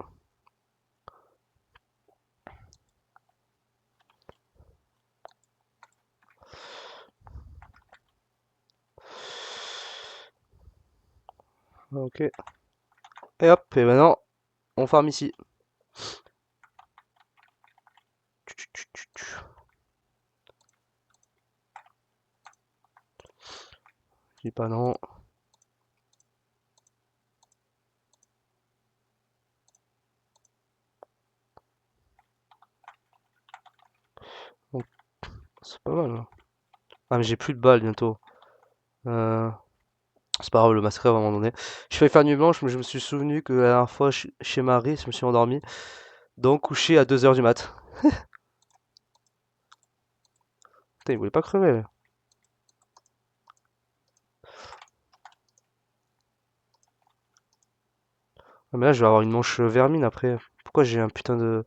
Ok. Et hop, et maintenant, on farm ici. Je dis pas non. C'est pas mal, hein. Ah, mais j'ai plus de balles bientôt. Euh, C'est pas grave, le massacre à un moment donné. Je fais faire nuit blanche, mais je me suis souvenu que la dernière fois, chez Marie, je me suis endormi. Donc, couché à 2 heures du mat. Putain, il voulait pas crever, là. Ah, mais là, je vais avoir une manche vermine après. Pourquoi j'ai un putain de.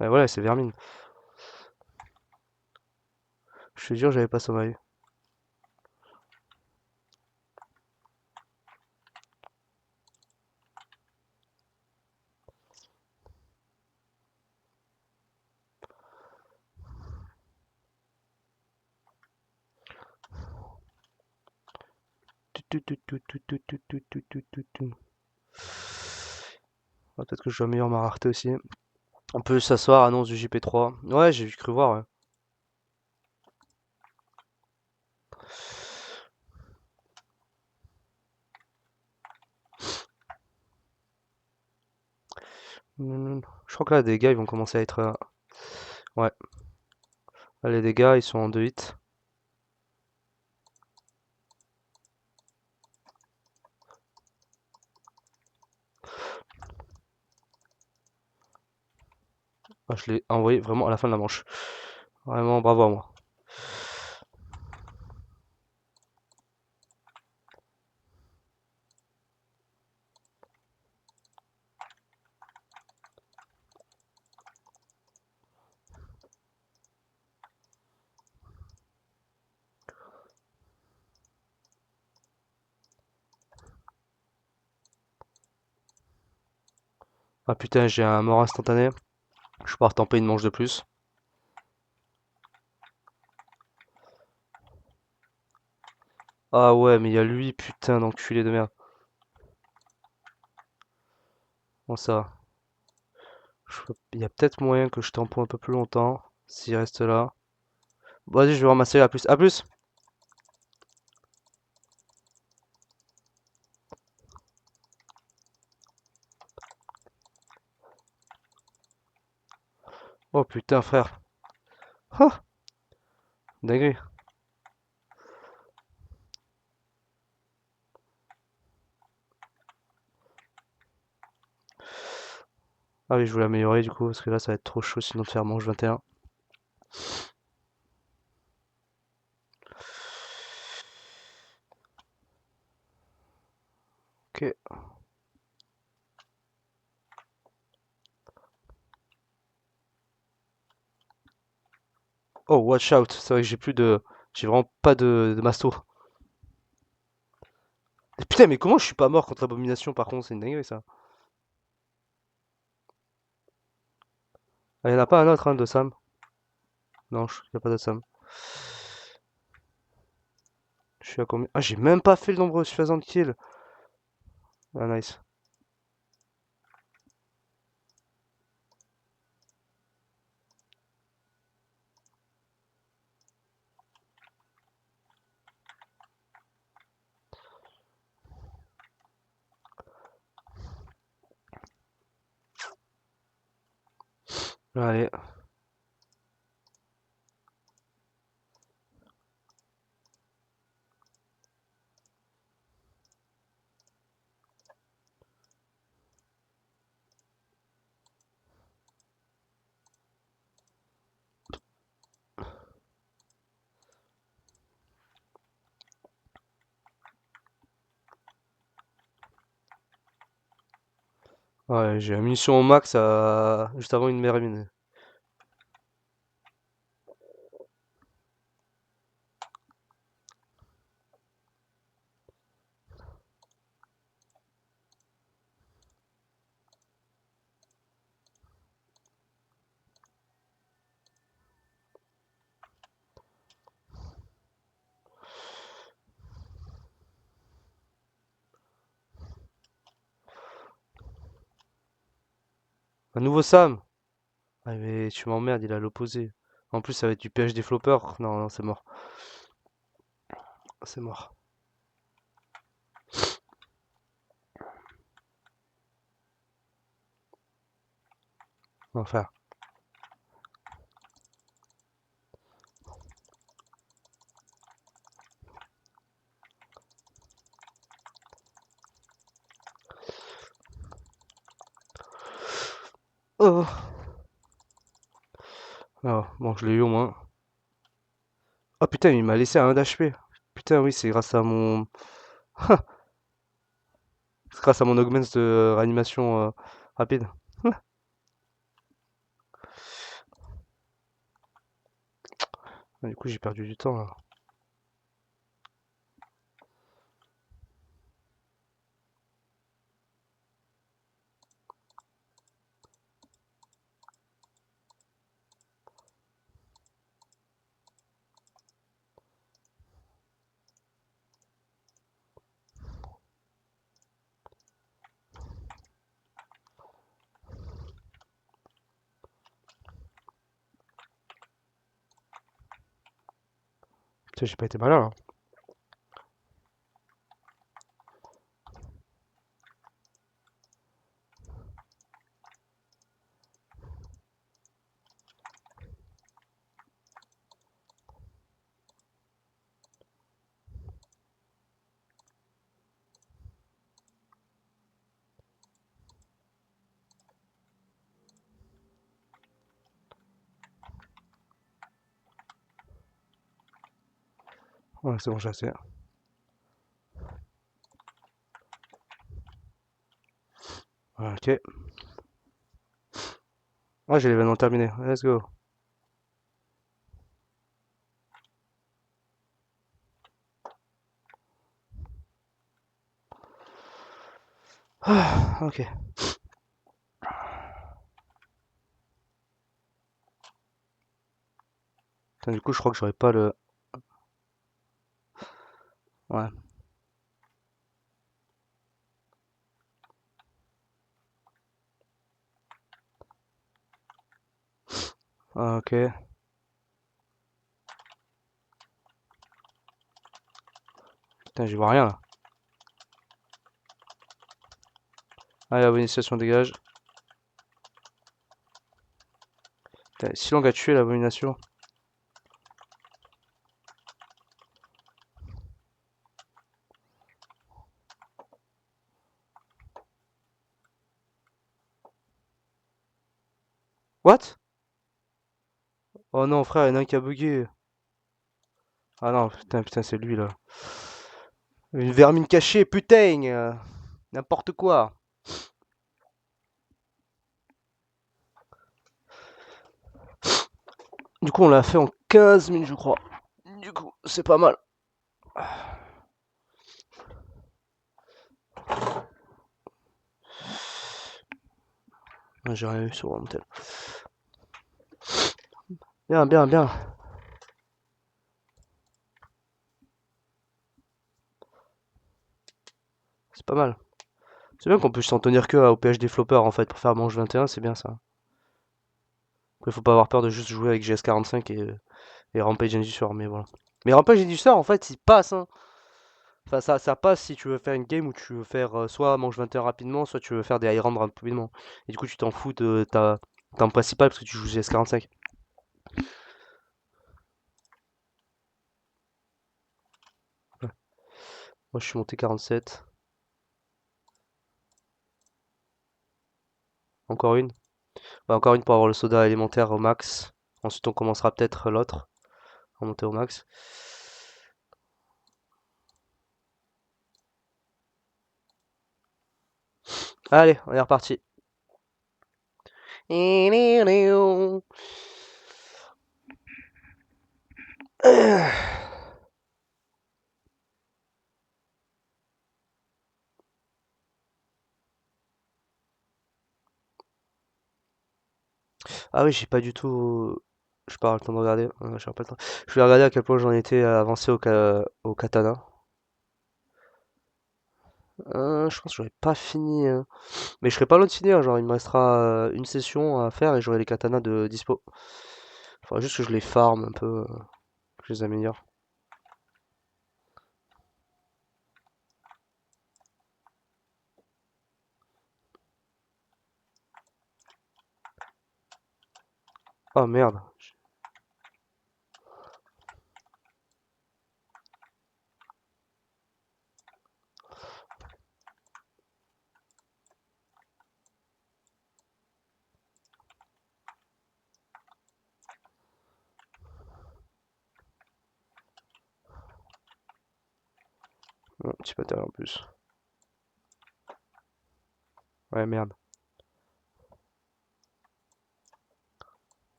Ouais, voilà, c'est vermine. Je te jure, j'avais pas sommeil. Ah, peut-être que je améliore ma rareté aussi. On peut s'asseoir, annonce du JP3. Ouais, j'ai cru voir, ouais. Je crois que là, les dégâts, ils vont commencer à être. Ouais. Là, les dégâts, ils sont en 2 hits. Ah, je l'ai envoyé vraiment à la fin de la manche. Vraiment, bravo à moi. Ah putain, j'ai un mort instantané. Je vais pouvoir tamper une manche de plus. Ah ouais, mais il y a lui, putain d'enculé de merde. Bon, ça va. Il y a peut-être moyen que je tamponne un peu plus longtemps. S'il reste là. Bon, vas-y, je vais ramasser à plus. À plus! Oh putain, frère. Ah, dingue. Ah oui, je voulais améliorer du coup, parce que là, ça va être trop chaud sinon de faire manche 21. Ok. Oh, watch out. C'est vrai que j'ai plus de. J'ai vraiment pas de masto. Putain, mais comment je suis pas mort contre l'abomination par contre? C'est une dinguerie ça. Ah, y en a pas un autre, hein, de Sam? Non, y a pas de Sam. Je suis à combien? Ah, j'ai même pas fait le nombre suffisant de kills. Ah, nice. Allez. Ouais, j'ai la munition au max juste avant une mine. Un nouveau Sam! Ah, mais tu m'emmerdes, il a l'opposé. En plus, ça va être du PhD flopper. Non, non, c'est mort. C'est mort. Enfin. Ah, bon, je l'ai eu au moins. Oh putain, il m'a laissé à 1 d'HP. Putain, oui, c'est grâce à mon... C'est grâce à mon augment de réanimation rapide. Ah, du coup, j'ai perdu du temps, là. Putain, j'ai pas été malin, là. Ouais, c'est bon, j'ai assez. Ok. Ah, j'ai l'événement terminé. Let's go. Ah, ok. Putain, du coup, je crois que j'aurais pas le... Ouais. Ah, ok. Putain, j'y vois rien, là. Allez, abomination dégage. Putain, si longue à tuer, l'abomination. What? Oh non, frère, il y en a un qui a bugué. Ah non, putain, putain, c'est lui, là. Une vermine cachée, putain! N'importe quoi. Du coup, on l'a fait en 15 minutes, je crois. Du coup, c'est pas mal. Ah, j'ai rien eu sur Wormtail. Bien, bien, bien. C'est pas mal. C'est bien qu'on puisse s'en tenir que au PhD Flopper, en fait, pour faire manche 21, c'est bien ça. Il faut pas avoir peur de juste jouer avec GS45 et Rampage Inducer, mais voilà. Mais Rampage Inducer, en fait, il passe, hein. Enfin, ça passe si tu veux faire une game où tu veux faire soit manche 21 rapidement, soit tu veux faire des high round rapidement. Et du coup, tu t'en fous de ta arme principale parce que tu joues GS45. Ouais. Moi, je suis monté 47. Encore une. Ouais, encore une pour avoir le soda élémentaire au max. Ensuite, on commencera peut-être l'autre. À monter au max. Allez, on est reparti. Ah oui, j'ai pas du tout. Je pas le temps de regarder. J'ai pas le temps. Je vais regarder à quel point j'en étais avancé au katana. Je pense que j'aurais pas fini, hein. Mais je serai pas loin de finir. Genre, il me restera une session à faire et j'aurai les katanas de dispo. Faudra juste que je les farm un peu, que je les améliore. Oh merde. Un petit matériel en plus. Ouais, merde.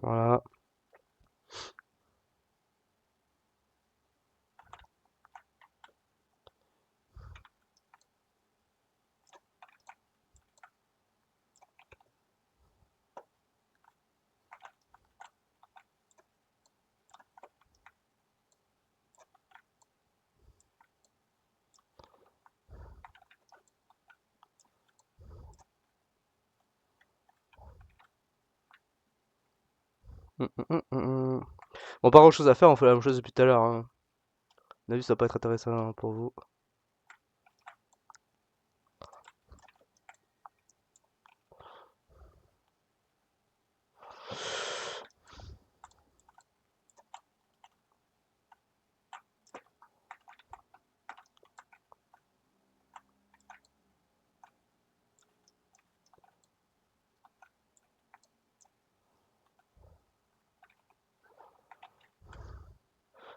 Voilà. Bon, pas grand chose à faire, on fait la même chose depuis tout à l'heure, hein. On a vu, ça va pas être intéressant pour vous.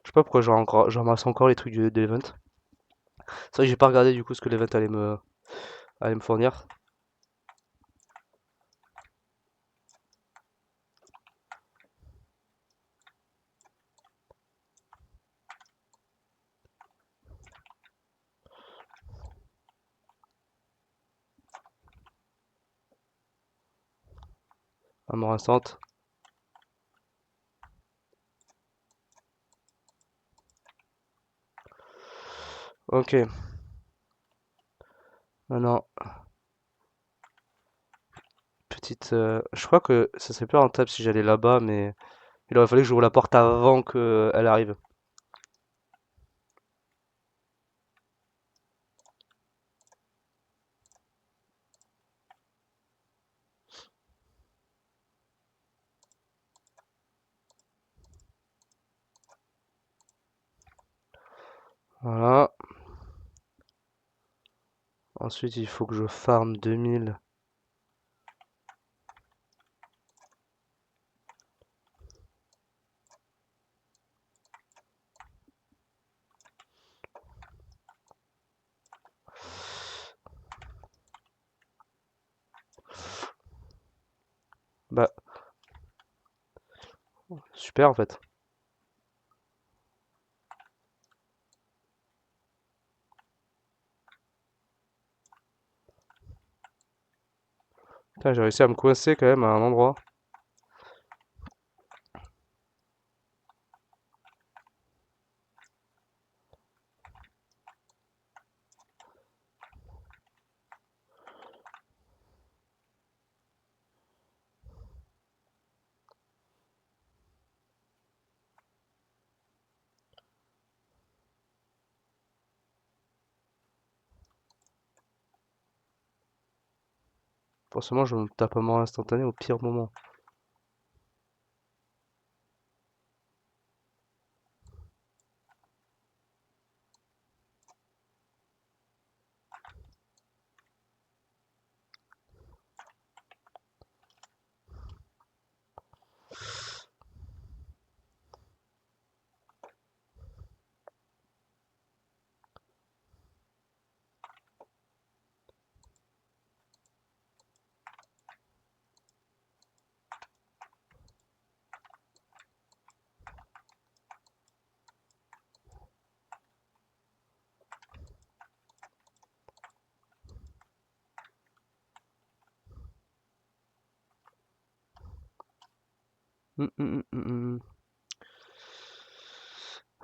Je sais pas pourquoi je ramasse encore les trucs de l'event. C'est vrai que j'ai pas regardé du coup ce que l'event allait me fournir. À mort instant. Ok. Maintenant, petite. Je crois que ça serait plus rentable si j'allais là-bas, mais il aurait fallu que j'ouvre la porte avant qu'elle arrive. Voilà. Ensuite, il faut que je farm 2000. Bah, super en fait. Putain, j'ai réussi à me coincer quand même à un endroit. Forcément, je me tape un mort instantané au pire moment. Hum, hum, hum, hum, hum.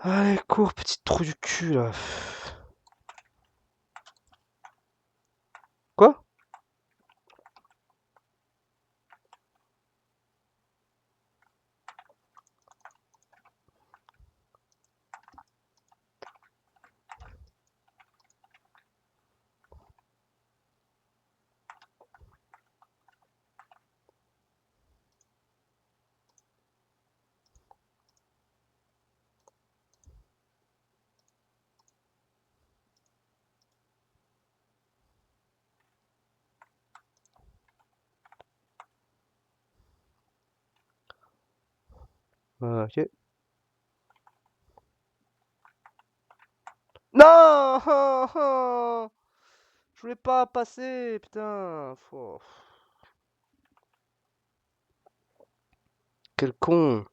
Allez, cours, petite trou du cul là. Quoi? Ok. Non! Je voulais pas passer, putain. Quel con.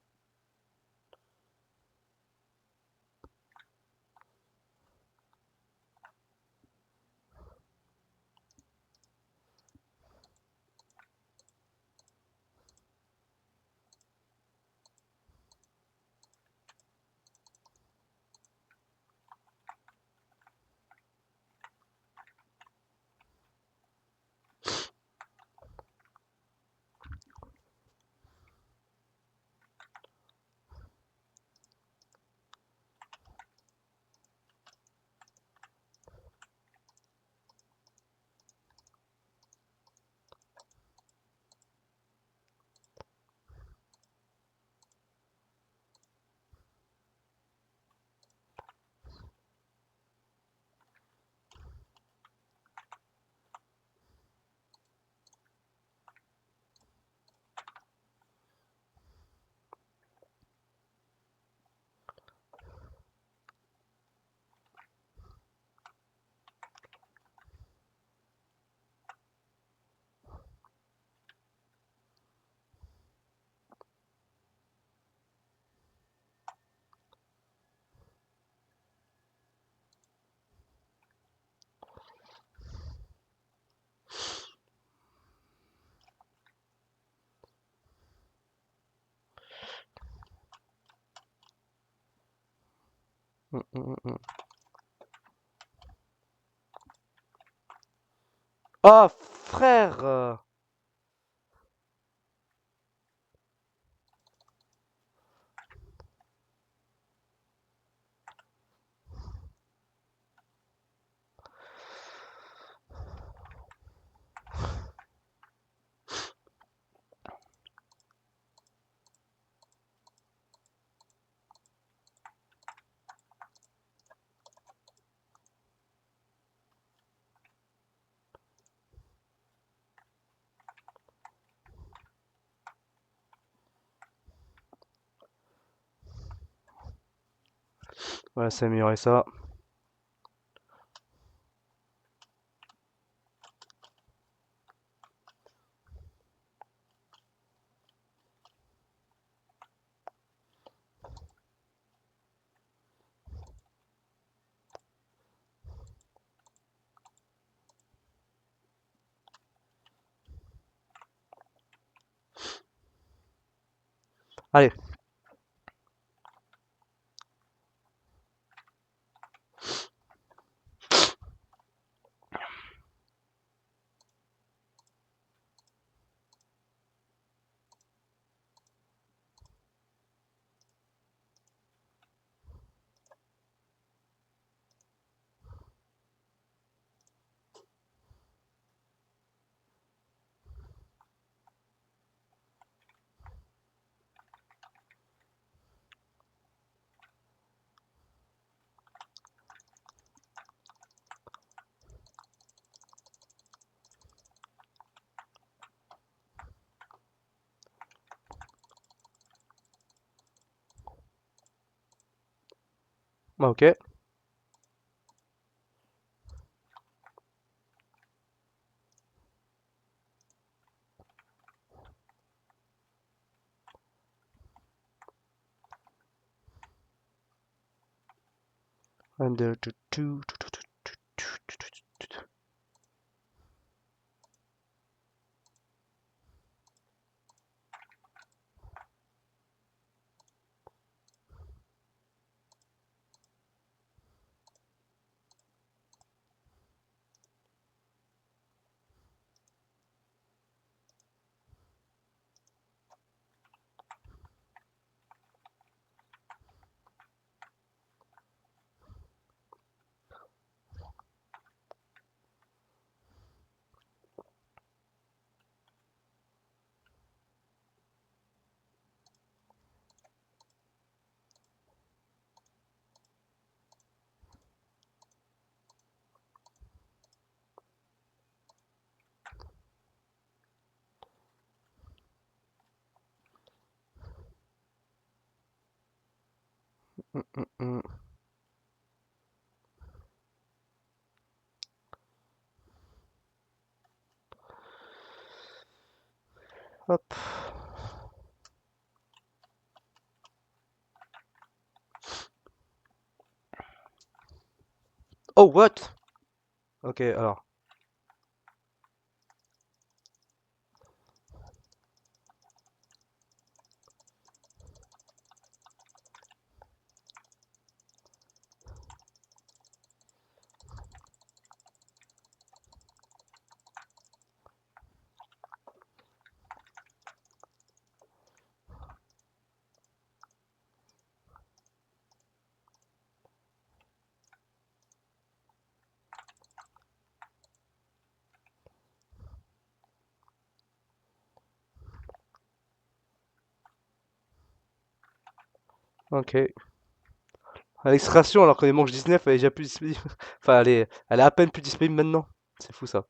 Mm. Oh, frère! Ouais, c'est amélioré ça. Allez. Ok. Un, deux, tout. Hum, hum, hum. Hop. Oh, what? Ok, alors. Ok. À l'extraction, alors qu'on est manche 19, elle est déjà plus disponible. Enfin, elle est à peine plus disponible maintenant. C'est fou ça.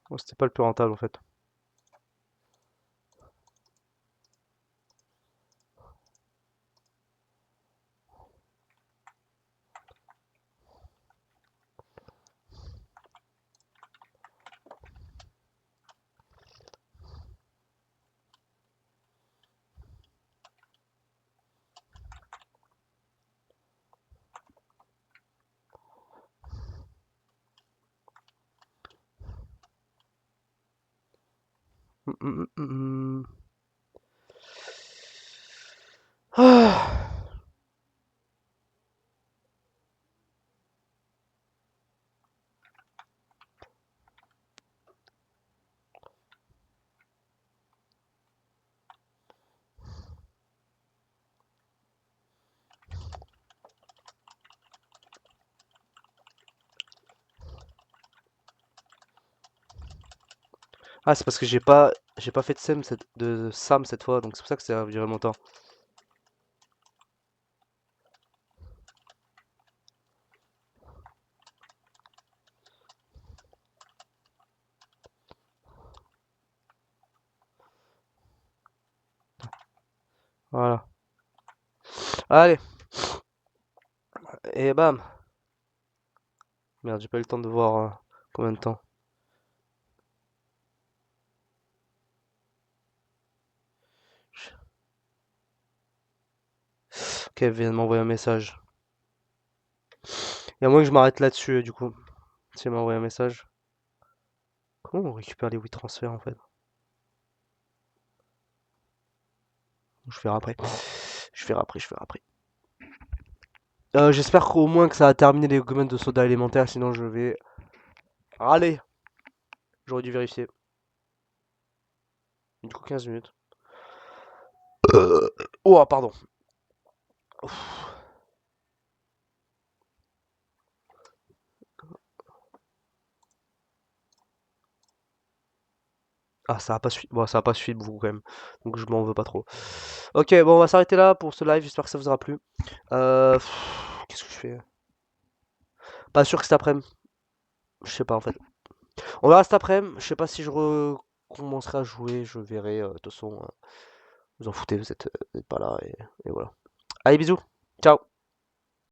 Bon, c'était pas le plus rentable en fait. Hum, hum, hum, hum. Ah. Ah, c'est parce que j'ai pas fait de Sam cette fois, donc c'est pour ça que ça a duré longtemps. Voilà. Allez, et bam. Merde, j'ai pas eu le temps de voir combien de temps. Ok, elle vient de m'envoyer un message. Il y a moins que je m'arrête là-dessus, du coup. Si elle m'a envoyé un message. Comment on récupère les WeTransfer en fait? Je ferai après. Je ferai après, je ferai après. J'espère qu'au moins que ça a terminé les commandes de soda élémentaire, sinon je vais... Allez, j'aurais dû vérifier. Du coup, 15 minutes. Oh, pardon. Ouf. Ah, ça a pas suffi. Bon, ça a pas suffi beaucoup quand même. Donc je m'en veux pas trop. Ok, bon, on va s'arrêter là pour ce live. J'espère que ça vous aura plu. Qu'est-ce que je fais? Pas sûr que cet après-midi. Je sais pas en fait. On verra cet après-midi. Je sais pas si je recommencerai à jouer. Je verrai. De toute façon, vous en foutez, vous êtes pas là. Et voilà. Allez, bisous. Ciao.